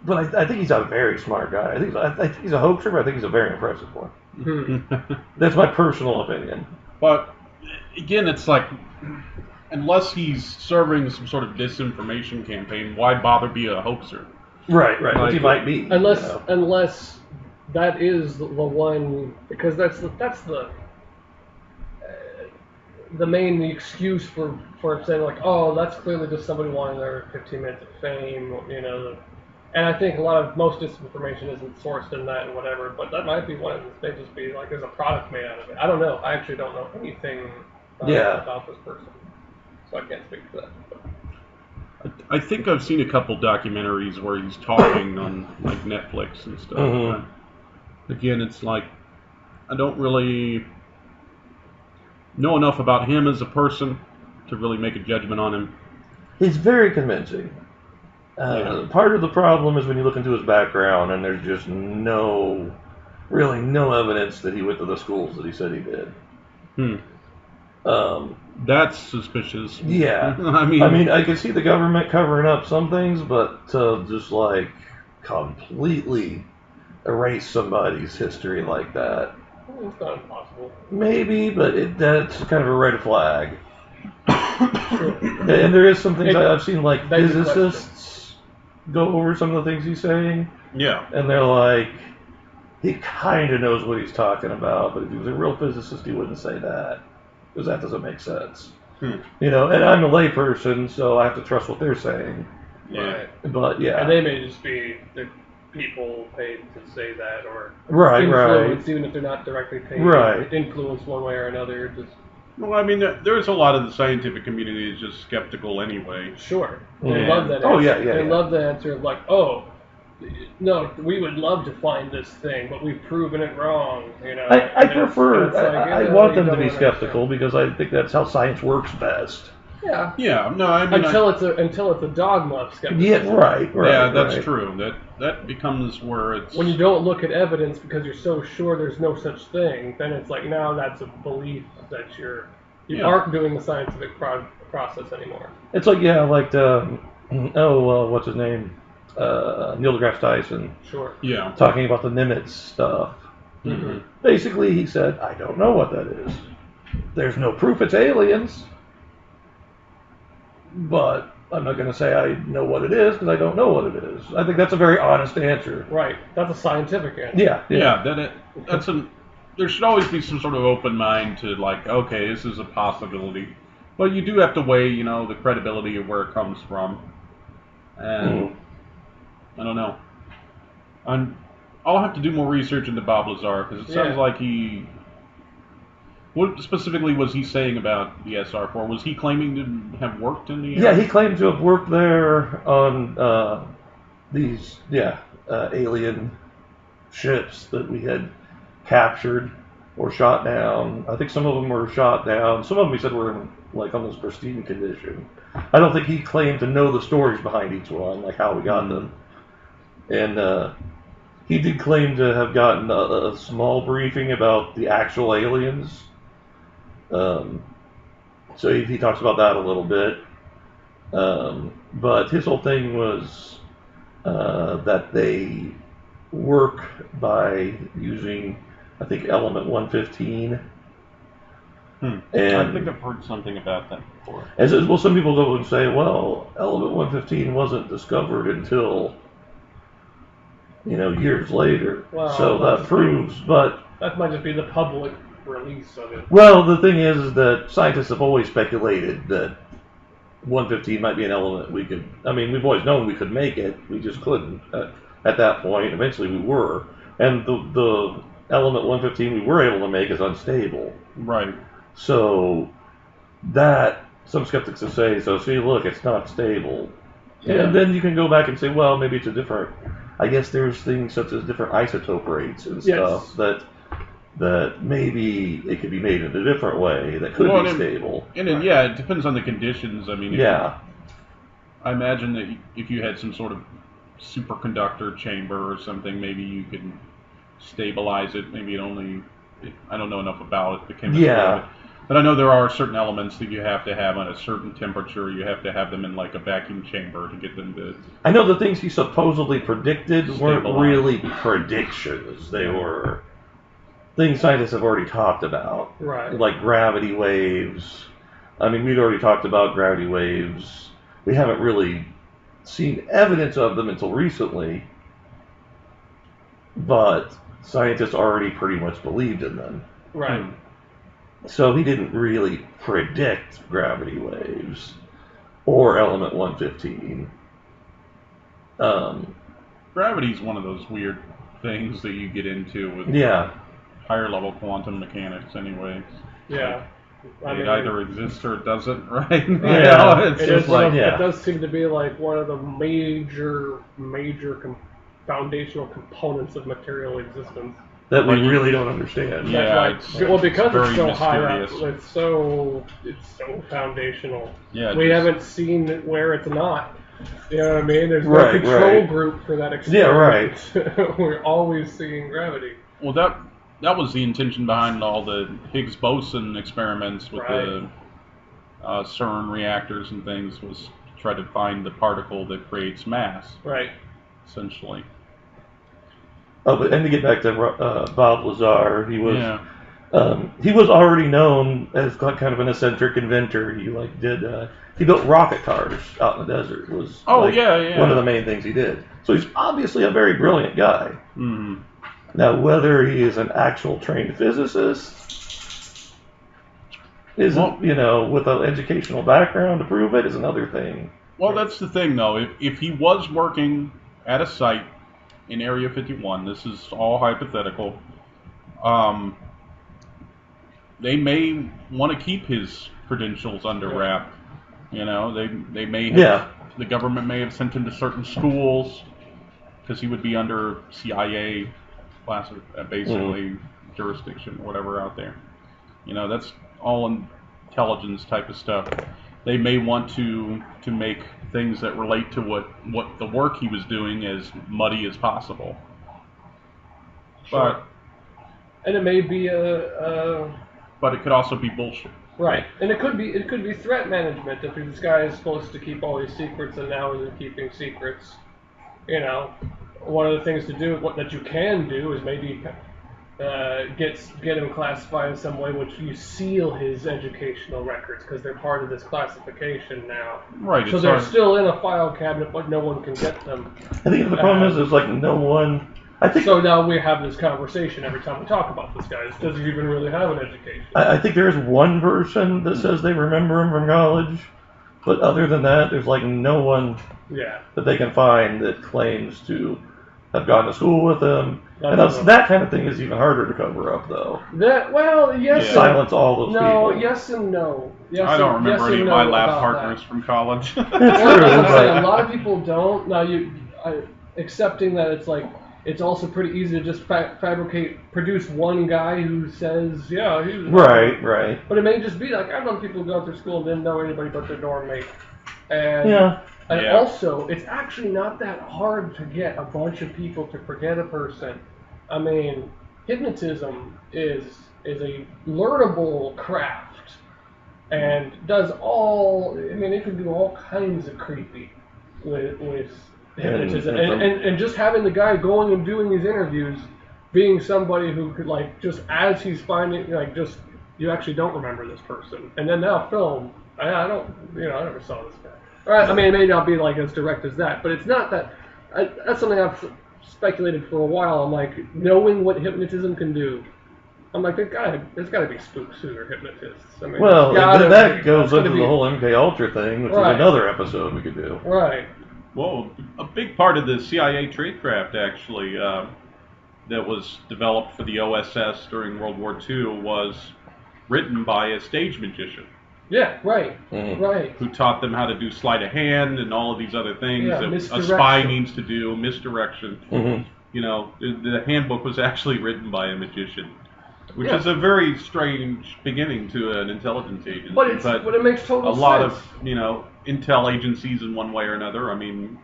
But I think he's a very smart guy. I think he's a hoaxer, but I think he's a very impressive one. That's my personal opinion. But again, it's like, unless he's serving some sort of disinformation campaign, why bother be a hoaxer? Right, right. Like, Which he might be. Unless you know. unless that is the one, because that's the main excuse for saying like, oh, that's clearly just somebody wanting their 15 minutes of fame, you know. And I think most disinformation isn't sourced in that and whatever, but that might be one of them. They just be like, there's a product made out of it. I don't know. I actually don't know anything about this person, so I can't speak to that. I think I've seen a couple documentaries where he's talking on like Netflix and stuff. Mhm. But again, it's like I don't really know enough about him as a person to really make a judgment on him. He's very convincing. Yeah. Part of the problem is when you look into his background and there's just really no evidence that he went to the schools that he said he did. That's suspicious. Yeah. I mean, I can see the government covering up some things, but to just like completely erase somebody's history like that, Well, it's not impossible. maybe, but that's kind of a red flag. And there is some things I've seen, like begs the physicists go over some of the things he's saying, yeah. and they're like, he kind of knows what he's talking about, but if he was a real physicist, he wouldn't say that, because that doesn't make sense. You know, and I'm a layperson, so I have to trust what they're saying. Yeah. Right. But yeah, And they may just be the people paid to say that, or right, influence, even if they're not directly paid. Right. Influence one way or another. Just Well, I mean, there's a lot of the scientific community is just skeptical anyway. sure. They Yeah. love that answer. Oh, yeah, They yeah. love the answer of like, oh, no, we would love to find this thing, but we've proven it wrong. You know. I And prefer. it's like, I you know, want you them to don't be understand. skeptical because I think that's how science works best. Yeah. Yeah, no, I mean, Until it's a dogma of skepticism. Yeah, right. yeah, that's right. true. That becomes where it's When you don't look at evidence because you're so sure there's no such thing, then it's like now that's a belief that you Yeah. aren't doing the scientific process anymore. It's like what's his name? Neil deGrasse Tyson Sure. yeah. talking about the Nimitz stuff. Mhm. Basically, he said, "I don't know what that is. There's no proof it's aliens, but I'm not going to say I know what it is because I don't know what it is." I think that's a very honest answer. Right. That's a scientific answer. Yeah, Yeah, there should always be some sort of open mind to like, okay, this is a possibility, but you do have to weigh, you know, the credibility of where it comes from, and I don't know. I'll have to do more research into Bob Lazar because it sounds Yeah. like he. What specifically was he saying about the SR4? Was he claiming to have worked in the? Yeah, he claimed to have worked there on these alien ships that we had captured or shot down. I think some of them were shot down. Some of them he said were in like almost pristine condition. I don't think he claimed to know the stories behind each one, like how we got them. And he did claim to have gotten a small briefing about the actual aliens. So he talks about that a little bit. But his whole thing was that they work by using, I think, element 115. And I think I've heard something about that before. Well, some people go and say, well, element 115 wasn't discovered until, years later. Well, so that proves, but... That might just be the public release of it. Well, the thing is that scientists have always speculated that 115 might be an element we could... I mean, we've always known we could make it. We just couldn't at that point. Eventually we were. And the element 115 we were able to make is unstable. Right. So that, some skeptics will say, so see, look, it's not stable. Yeah. And then you can go back and say, well, maybe it's a different... I guess there's things such as different isotope rates and stuff that maybe it could be made in a different way that could be stable. And it depends on the conditions. I mean, I imagine that if you had some sort of superconductor chamber or something, maybe you could stabilize it. Maybe it only... I don't know enough about it, the chemistry of it. But I know there are certain elements that you have to have on a certain temperature. You have to have them in like a vacuum chamber to get them to... I know the things he supposedly predicted weren't stabilize. really predictions. They were things scientists have already talked about. Right. Like gravity waves. I mean, we'd already talked about gravity waves. We haven't really seen evidence of them until recently. But scientists already pretty much believed in them. Right. So he didn't really predict gravity waves or element 115. Gravity's one of those weird things that you get into with higher level quantum mechanics anyways. Yeah. It either exists or it doesn't, right? It does seem to be like one of the major foundational components of material existence. That we really don't understand. Yeah, because it's so high up, mysterious. it's so foundational. Yeah, we haven't seen where it's not. You know what I mean? There's no control group for that experiment. Yeah, right. We're always seeing gravity. Well, that was the intention behind all the Higgs boson experiments with the CERN reactors and things, was to try to find the particle that creates mass. Right. Essentially. Oh, and to get back to Bob Lazar, he was already known as kind of an eccentric inventor. He built rocket cars out in the desert. Was one of the main things he did. So he's obviously a very brilliant guy. Mm-hmm. Now, whether he is an actual trained physicist, with an educational background to prove it, is another thing. Well, that's the thing, though. If he was working at a site in Area 51, this is all hypothetical, they may want to keep his credentials under wrap. They may have, the government may have sent him to certain schools because he would be under CIA basically jurisdiction or whatever out there. That's all intelligence type of stuff. They may want to make things that relate to what the work he was doing as muddy as possible. Sure. And it may be but it could also be bullshit. Right, and it could be threat management. If this guy is supposed to keep all these secrets and now isn't keeping secrets, one of the things to do, that you can do, is maybe get him classified in some way, which you seal his educational records because they're part of this classification now. Right. So they're still in a file cabinet, but no one can get them. I think the problem is like no one. So now we have this conversation every time we talk about this guy. Does he even really have an education? I think there is one person that says they remember him from college, but other than that, there's like no one that they can find that claims to have gone to school with him. That kind of thing is even harder to cover up, though. Yes. Silence all those people. Yes and no. Yes, I don't remember any of my lab partners from college. A lot of people don't. Now accepting that it's like it's also pretty easy to just produce one guy who says, yeah, he's Right. But it may just be like I've known people who go through school and didn't know anybody but their dorm mate, and Yeah. also it's actually not that hard to get a bunch of people to forget a person. I mean, hypnotism is a learnable craft and does all. I mean, it can do all kinds of creepy with hypnotism, and just having the guy going and doing these interviews, being somebody who could like just as he's finding like just you actually don't remember this person, and then now film. I don't I never saw this guy. Right? I mean, it may not be like as direct as that, but it's not that. That's something I've speculated for a while. I'm like knowing what hypnotism can do. I'm like, there's got to be spooks who are hypnotists. I mean, Well, that goes into the whole MK Ultra thing, which is another episode we could do. Right. Well, a big part of the CIA tradecraft, actually, that was developed for the OSS during World War II was written by a stage magician. Yeah, right, right. Who taught them how to do sleight of hand and all of these other things that a spy needs to do, misdirection. The handbook was actually written by a magician. Which is a very strange beginning to an intelligence agency. But it makes total sense. A lot of, intel agencies in one way or another. I mean,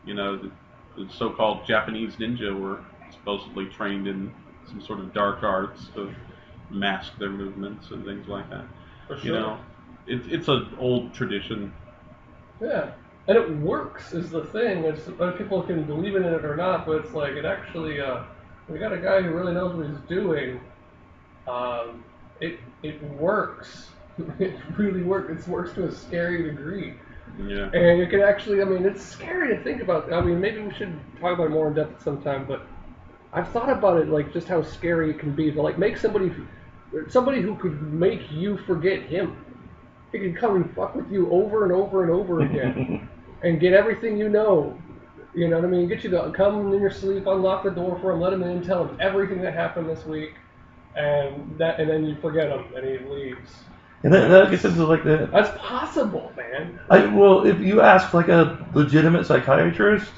the so-called Japanese ninja were supposedly trained in some sort of dark arts to mask their movements and things like that. For sure. It's an old tradition. Yeah. And it works is the thing. It's whether people can believe in it or not, but it's like it actually we got a guy who really knows what he's doing. It works. It really works. It works to a scary degree. Yeah. And you can actually, I mean, it's scary to think about. I mean, maybe we should talk about it more in depth sometime, but I've thought about it, like, just how scary it can be to, like, make somebody who could make you forget him. He can come and fuck with you over and over and over again and get everything you know. You know what I mean? Get you to come in your sleep, unlock the door for him, let him in, tell him everything that happened this week, and then you forget him, and he leaves. And that gets into like that. That's possible, man. Well, if you ask like a legitimate psychiatrist,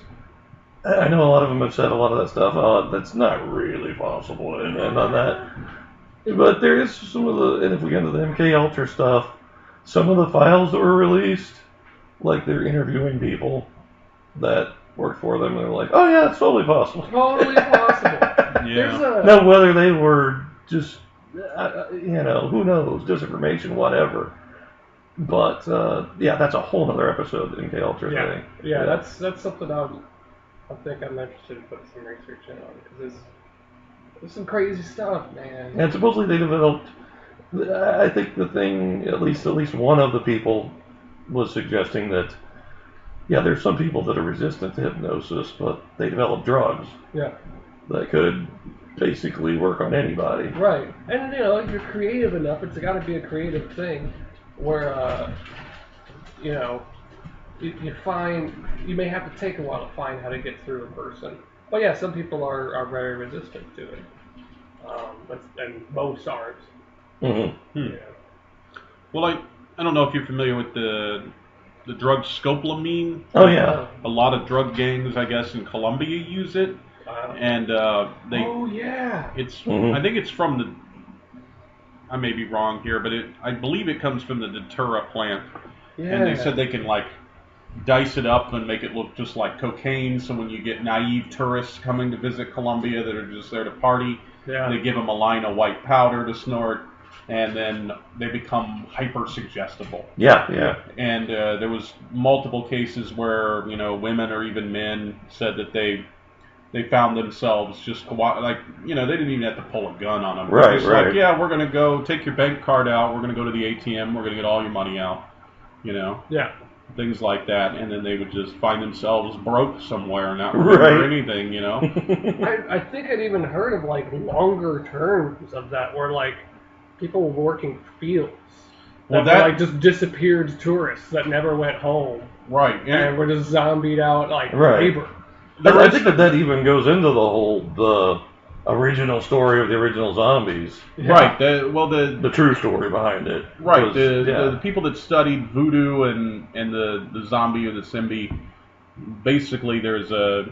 I know a lot of them have said a lot of that stuff. Oh, that's not really possible, and on that. But there is some of the, and if we get into the MK Ultra stuff, some of the files that were released, like they're interviewing people that worked for them, and they're like, oh yeah, it's totally possible. Totally possible. Yeah. Now, whether they were just, who knows, disinformation, whatever. But, yeah, that's a whole other episode, the MK Ultra thing. Yeah, that's something I think I'm interested in putting some research in on, because there's some crazy stuff, man. And supposedly they developed, I think the thing, at least one of the people was suggesting that, yeah, there's some people that are resistant to hypnosis, but they develop drugs. Yeah. That could basically work on anybody. Right. And, if you're creative enough, it's got to be a creative thing where, you may have to take a while to find how to get through a person. But yeah, some people are very resistant to it. And most aren't. Mm-hmm. Yeah. Well, I don't know if you're familiar with the drug scopolamine. Oh, yeah. A lot of drug gangs, I guess, in Colombia use it. And they. Oh, yeah. It's. I think it's from the. I may be wrong here, but I believe it comes from the Datura plant. Yeah. And they said they can dice it up and make it look just like cocaine. So when you get naive tourists coming to visit Colombia that are just there to party, they give them a line of white powder to snort, and then they become hyper suggestible. Yeah. And there was multiple cases where women or even men said that they found themselves just they didn't even have to pull a gun on them. Right. Like, yeah, we're gonna go take your bank card out. We're gonna go to the ATM. We're gonna get all your money out. Yeah. Things like that, and then they would just find themselves broke somewhere and not remember anything. I think I'd even heard of longer terms of that, where people were working fields. That were, just disappeared tourists that never went home. Right. And were just zombied out labor. I think that even goes into the original story of the original zombies. Yeah. Right. The true story behind it. Right. The people that studied voodoo and the zombie or the Simbi, basically there's a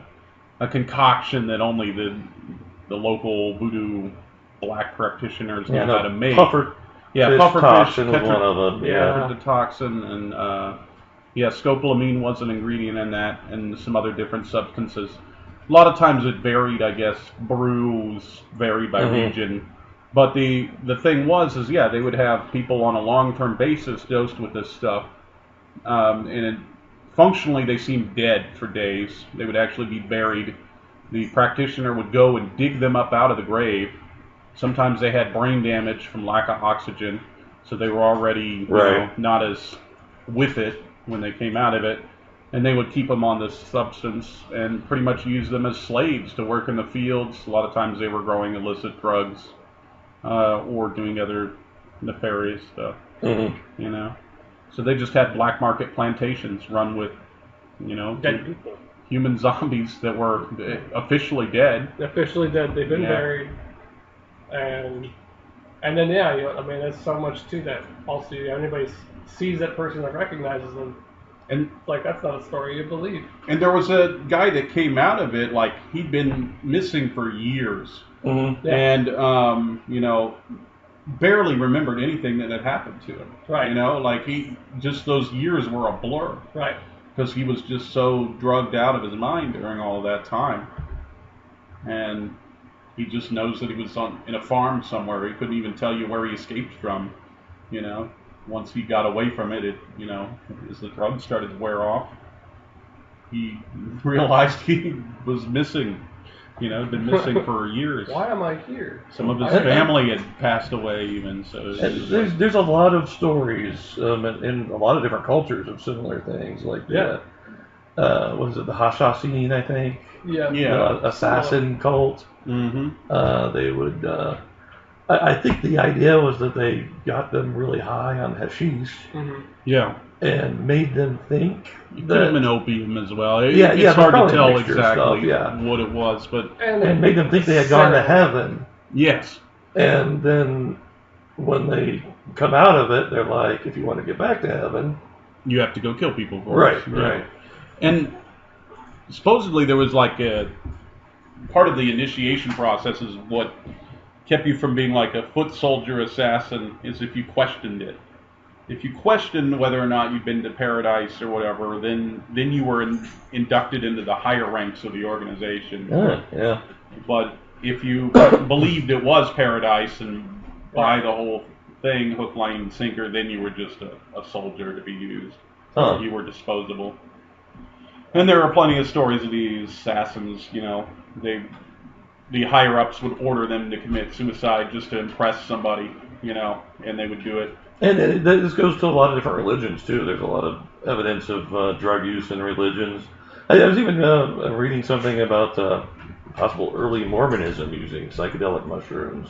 a concoction that only the local voodoo black practitioners know how to make. Puffer Yeah, fish pufferfish toxin was one of them. Yeah. tetrodotoxin, and scopolamine was an ingredient in that, and some other different substances. A lot of times it varied, I guess. Brews varied by region. But the thing is they would have people on a long-term basis dosed with this stuff, functionally they seemed dead for days. They would actually be buried. The practitioner would go and dig them up out of the grave. Sometimes they had brain damage from lack of oxygen, so they were already not as with it when they came out of it. And they would keep them on this substance and pretty much use them as slaves to work in the fields. A lot of times they were growing illicit drugs or doing other nefarious stuff, you know. So they just had black market plantations run with, dead people. Human zombies that were officially dead. Officially dead. They've been buried. And then, there's so much to that. Also, anybody sees that person that recognizes them, and like, that's not a story you believe. And there was a guy that came out of it, like, he'd been missing for years. And, barely remembered anything that had happened to him. Right. Those years were a blur. Right. Because he was just so drugged out of his mind during all of that time. And he just knows that he was in a farm somewhere. He couldn't even tell you where he escaped from, Once he got away from it, as the drugs started to wear off, he realized he was missing. Been missing for years. Why am I here? Some of his family had passed away even. So there's a lot of stories in a lot of different cultures of similar things. Like what is it, the Hashashin, I think? Yeah. Assassin cult. They would. I think the idea was that they got them really high on hashish. Yeah. And made them think you put them in opium as well. It's hard to tell exactly stuff, what it was, but and made them think they had gone to heaven. Yes. And then when they come out of it, they're like, if you want to get back to heaven, you have to go kill people first. Right. And supposedly there was like a part of the initiation process is what kept you from being like a foot soldier assassin is if you questioned it. If you questioned whether or not you'd been to paradise or whatever, then you were inducted into the higher ranks of the organization. Yeah. But if you believed it was paradise and buy the whole thing, hook, line, and sinker, then you were just a soldier to be used. You were disposable. And there are plenty of stories of these assassins, the higher-ups would order them to commit suicide just to impress somebody, and they would do it. And this goes to a lot of different religions, too. There's a lot of evidence of drug use in religions. I was even reading something about possible early Mormonism using psychedelic mushrooms.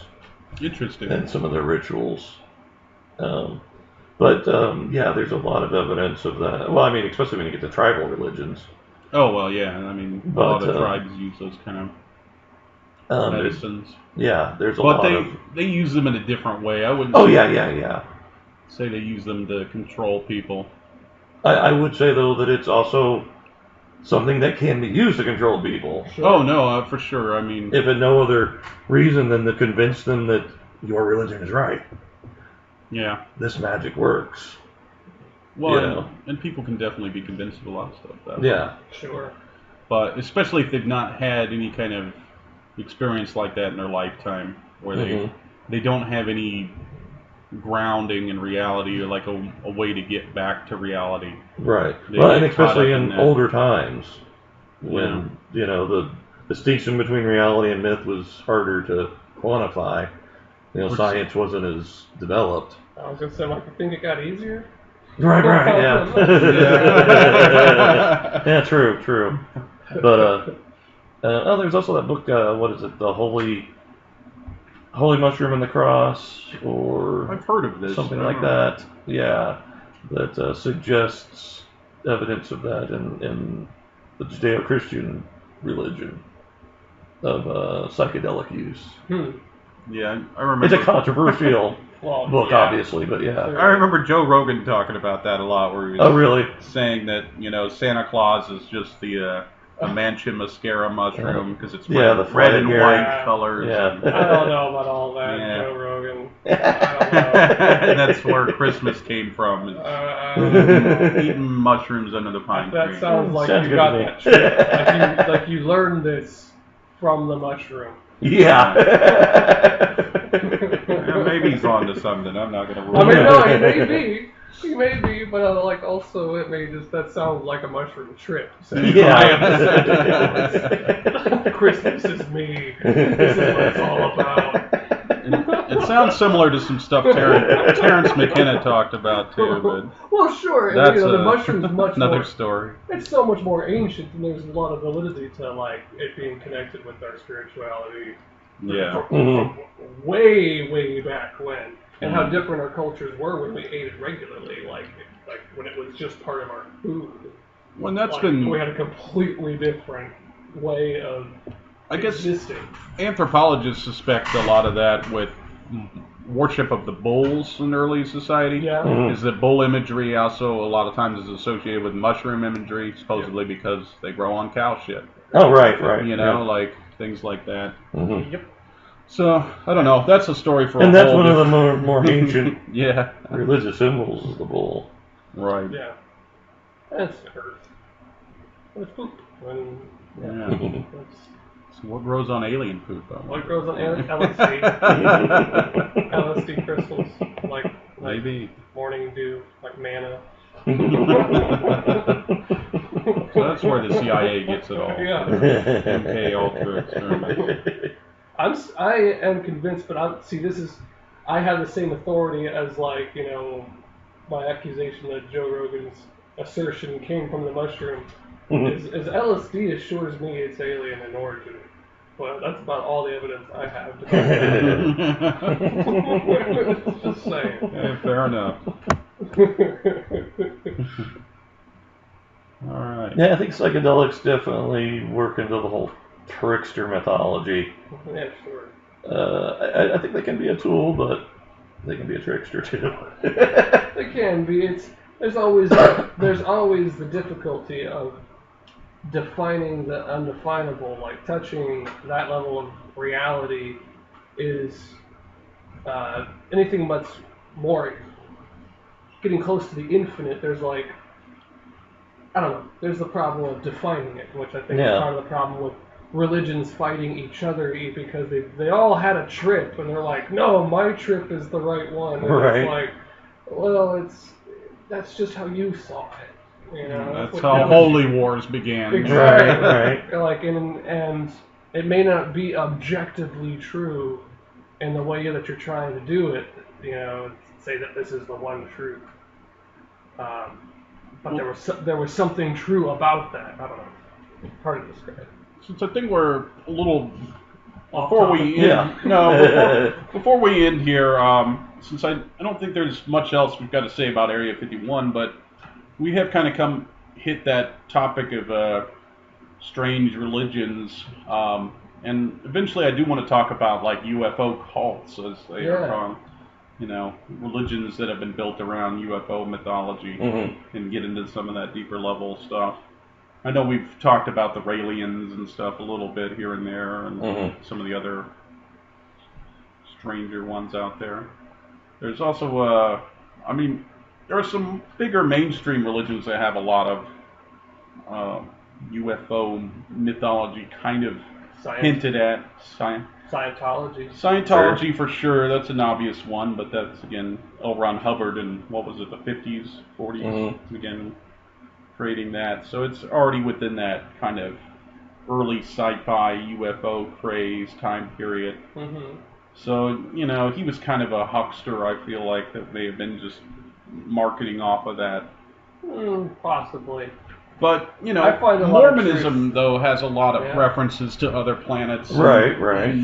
Interesting. And some of their rituals. There's a lot of evidence of that. Well, I mean, especially when you get to tribal religions. Oh, well, yeah. I mean, a lot of tribes use those kind of medicines. There's a lot of... But they use them in a different way. I wouldn't say they use them to control people. I would say, though, that it's also something that can be used to control people. Sure. Oh, no, for sure. I mean... If for no other reason than to convince them that your religion is right. Yeah. This magic works. Well, and people can definitely be convinced of a lot of stuff that way. Yeah. Sure. But especially if they've not had any kind of experience like that in their lifetime, where they don't have any grounding in reality or like a way to get back to reality. Right. Well, and especially in older times when, the distinction between reality and myth was harder to quantify. Science wasn't as developed. I was going to say, I think it got easier. Right, yeah. Yeah, true. But, there's also that book, what is it, The Holy Mushroom and the Cross, or... I've heard of this. Something like that, that suggests evidence of that in the Judeo-Christian religion of psychedelic use. Yeah, I remember. It's a controversial book, obviously, but yeah. I remember Joe Rogan talking about that a lot, where he was really? saying that Santa Claus is just the a mansion mascara mushroom because it's Yeah, red, the red and flag white hair. colors. Yeah. and- I don't know about all that, Yeah. Joe Rogan. I That's where Christmas came from. don't Is know. eating mushrooms under the pine That tree. sounds like Sounds you good got to me. that trick. Like you learned this from the mushroom. Yeah. Yeah, maybe he's on to something. I'm not gonna rule I mean, it no, out. he may be, but like also it may just that sounds like a mushroom trip. So Yeah. I am the Santa Claus. Christmas is me. This is what it's all about. It sounds similar to some stuff Terrence McKenna talked about too, but Well, sure. that's the mushroom's much another more. story. It's so much more ancient, and there's a lot of validity to like it being connected with our spirituality. Yeah. From way back when, and how different our cultures were when we ate it regularly, like when it was just part of our food. Well, that's Like, been. we had a completely different way of I guess existing. anthropologists suspect a lot of that with worship of the bulls in early society. Yeah. Mhm. Is that bull imagery also a lot of times is associated with mushroom imagery, supposedly because they grow on cow shit. Oh, right. You know, like things like that. Mhm. Yep. So I don't know. That's a story for. And a that's whole one of the different- more ancient Yeah. religious symbols is the bull. Right. Yeah. That's earth. It's poop. And Yeah. that's So what grows on alien poop? I what wonder? grows on LSD. LSD crystals, like Maybe. morning dew, like manna. So that's where the CIA gets it all. Yeah. MK Ultra experiment. I am convinced, but I have the same authority as my accusation that Joe Rogan's assertion came from the mushroom. Is LSD assures me it's alien in origin. But that's about all the evidence I have to back it up. Just saying. Yeah, fair enough. All right. Yeah, I think psychedelics definitely work into the whole trickster mythology. Yeah, sure. I think they can be a tool, but they can be a trickster too. It can be. There's always the difficulty of defining the undefinable. Like touching that level of reality is anything but more getting close to the infinite. There's I don't know. There's the problem of defining it, which I think is part of the problem with religions fighting each other because they all had a trip and they're like, no, my trip is the right one. And Right. it's like, well, that's just how you saw it. You know, That's what how you- holy wars began. Exactly. Right. Like, and it may not be objectively true in the way that you're trying to do it. You know, say that this is the one truth. But there was something true about that. I don't know. It's hard to describe. Since I think we're a little Off before we topic. end, Yeah. no, before we end here, since I don't think there's much else we've got to say about Area 51, but we have kind of hit that topic of strange religions, and eventually I do want to talk about like UFO cults as they are, religions that have been built around UFO mythology, and get into some of that deeper level stuff. I know we've talked about the Raelians and stuff a little bit here and there, and some of the other stranger ones out there. There's also, there are some bigger mainstream religions that have a lot of UFO mythology kind of hinted at. Scientology. Scientology for sure, that's an obvious one, but that's again L. Ron Hubbard in, what was it, the 50s, 40s, again, creating that. So it's already within that kind of early sci-fi UFO craze time period. So, he was kind of a huckster, I feel like, that may have been just marketing off of that. Possibly. But, I find a lot of Mormonism, truth. though, has a lot of references to other planets. Right.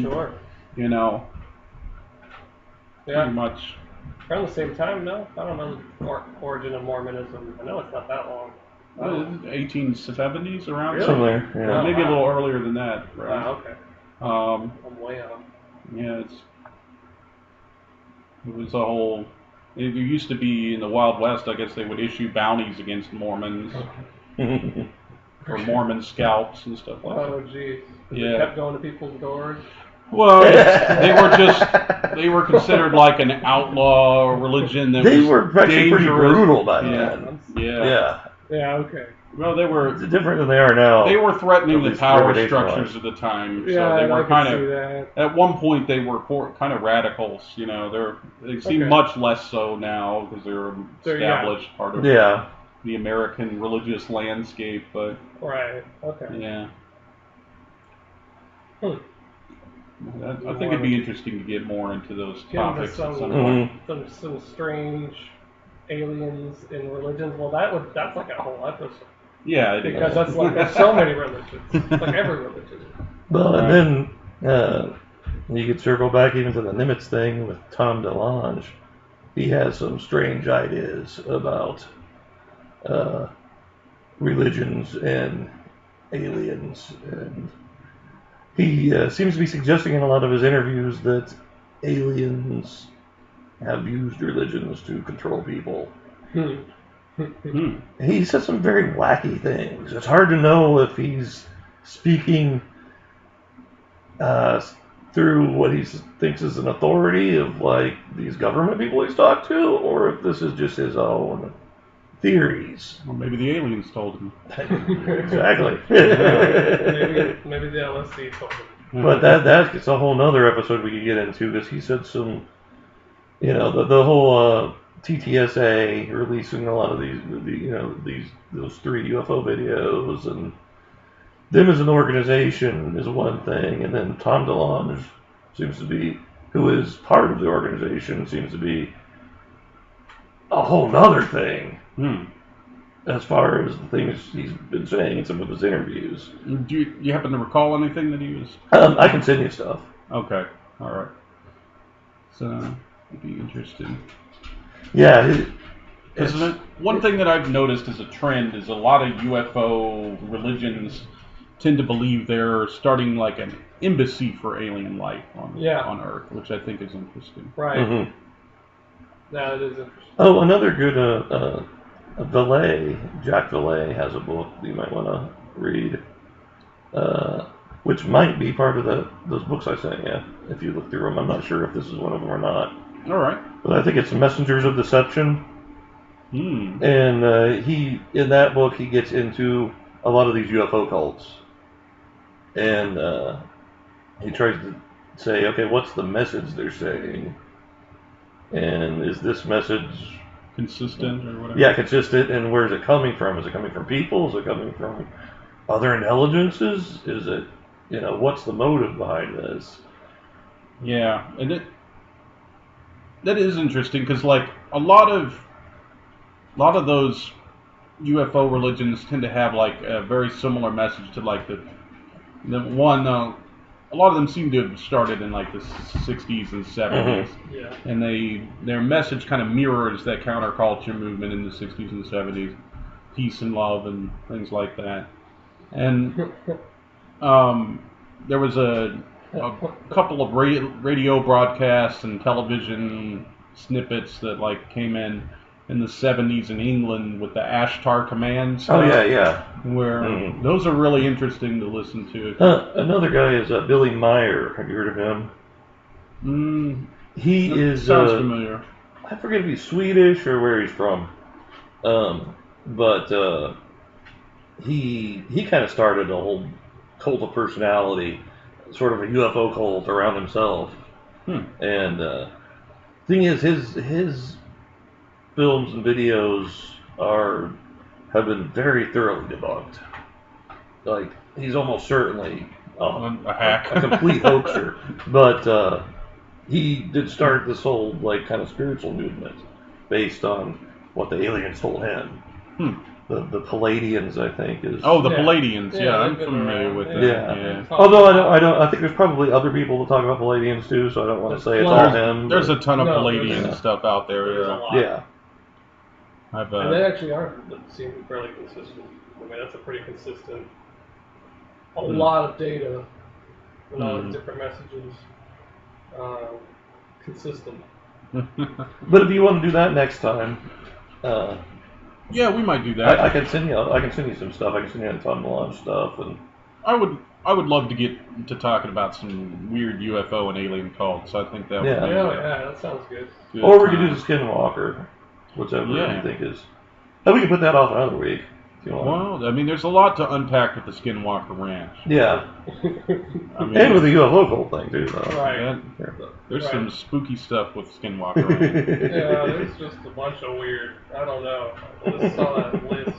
Sure. Pretty much. Around the same time, no? I don't know the origin of Mormonism. I know it's not that long. 1870s around Really? Somewhere. there? Yeah. Maybe a little earlier than that, right? Wow, okay. I'm way off. Yeah, it was a whole. It used to be in the Wild West. I guess they would issue bounties against Mormons or Mormon scalps and stuff like that. Oh, geez. Yeah. They kept going to people's doors. Well, they were considered like an outlaw religion that They was were actually pretty dangerous. brutal back Yeah. then. Yeah. Yeah, okay. Well, they were It's different than they are now. They were threatening At the least power reputation-wise. structures of the time, so Yeah, they I were can kind see of. that. At one point, they were kind of radicals. You know, they seem Okay. much less so now because they're established part of the American religious landscape. But Right, okay. yeah, Hmm. I think it'd be interesting to get more into those Get into topics at some Mhm. point. some strange aliens in religions. Well, that's like a whole episode. Yeah, it Because is. that's like, there's so many religions. It's like every religion. Well, Right. and then you could circle back even to the Nimitz thing with Tom DeLonge. He has some strange ideas about religions and aliens, and he seems to be suggesting in a lot of his interviews that aliens have used religions to control people. Hmm. He says some very wacky things. It's hard to know if he's speaking through what he thinks is an authority of like these government people he's talked to, or if this is just his own theories. Well, maybe the aliens told him. Exactly. Maybe the LSD told him. But that's a whole nother episode we could get into, because he said some, the whole TTSA releasing a lot of those 3 UFO videos, and them as an organization is one thing, and then Tom DeLonge seems to be, who is part of the organization, seems to be a whole nother thing. As far as the things he's been saying in some of his interviews. Do you happen to recall anything that he was? I can send you stuff. Okay, all right. So it'd be interesting. Yeah. One thing that I've noticed as a trend is a lot of UFO religions tend to believe they're starting like an embassy for alien life on Earth, which I think is interesting. Right. Mm-hmm. That is interesting. Oh, another good Jack Valet has a book you might want to read, which might be part of those books I sent you. If you look through them, I'm not sure if this is one of them or not. All right. But I think it's Messengers of Deception. Hmm. And in that book, he gets into a lot of these UFO cults. And he tries to say, okay, what's the message they're saying? And is this message consistent or whatever? Yeah, consistent. And where is it coming from? Is it coming from people? Is it coming from other intelligences? Is it, what's the motive behind this? Yeah, and that is interesting because like a lot of those UFO religions tend to have like a very similar message to like the one. A lot of them seem to have started in like the 60s and 70s, Yeah. and their message kind of mirrors that counterculture movement in the 60s and 70s, peace and love and things like that. And there was a couple of radio broadcasts and television snippets that like came in the 70s in England with the Ashtar Command stuff. Oh, yeah. Where those are really interesting to listen to. Another guy is Billy Meyer. Have you heard of him? He is... Sounds familiar. I forget if he's Swedish or where he's from. But he kind of started a whole cult of personality, sort of a UFO cult around himself. And thing is, his films and videos have been very thoroughly debunked. Like, he's almost certainly A hack. a complete hoaxer. But he did start this whole like kind of spiritual movement based on what the aliens told him. The Palladians, I think, is. Oh, the Palladians. Yeah, Yeah, I'm they've been familiar around. with that. Yeah. Although I think there's probably other people that talk about Palladians too, so I don't want to say it's all him. There's a ton of No, Palladian there's- stuff out there. There's a Yeah. lot. Yeah. And they actually are seem fairly consistent. I mean, that's a pretty consistent. A lot of data, a lot of different messages. Consistent. But if you want to do that next time, Yeah, we might do that. I can send you. I can send you some stuff. I can send you the Tom Melange stuff, and I would love to get to talking about some weird UFO and alien cults. I think that Yeah. would be Yeah, that sounds good. good or we could do time. the Skinwalker, whichever Yeah. you think is. And we can put that off another week if you want. Well, I mean, there's a lot to unpack with the Skinwalker Ranch. Yeah, I mean, and with the UFO cult thing too. Though. Right. there's Right. some spooky stuff with Skinwalker Ranch. Yeah, there's just a bunch of weird. I don't know. I just saw that list.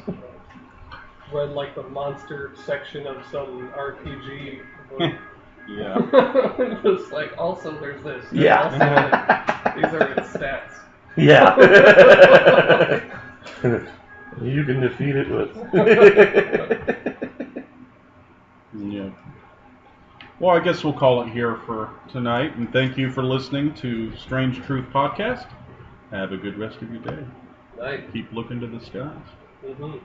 Read like the monster section of some RPG. Yeah. Just like, also there's this. There's Yeah. also this. These are its stats. Yeah. You can defeat it with. Yeah. Well, I guess we'll call it here for tonight, and thank you for listening to Strange Truth Podcast. Have a good rest of your day. Night. Keep looking to the skies. Mm-hmm.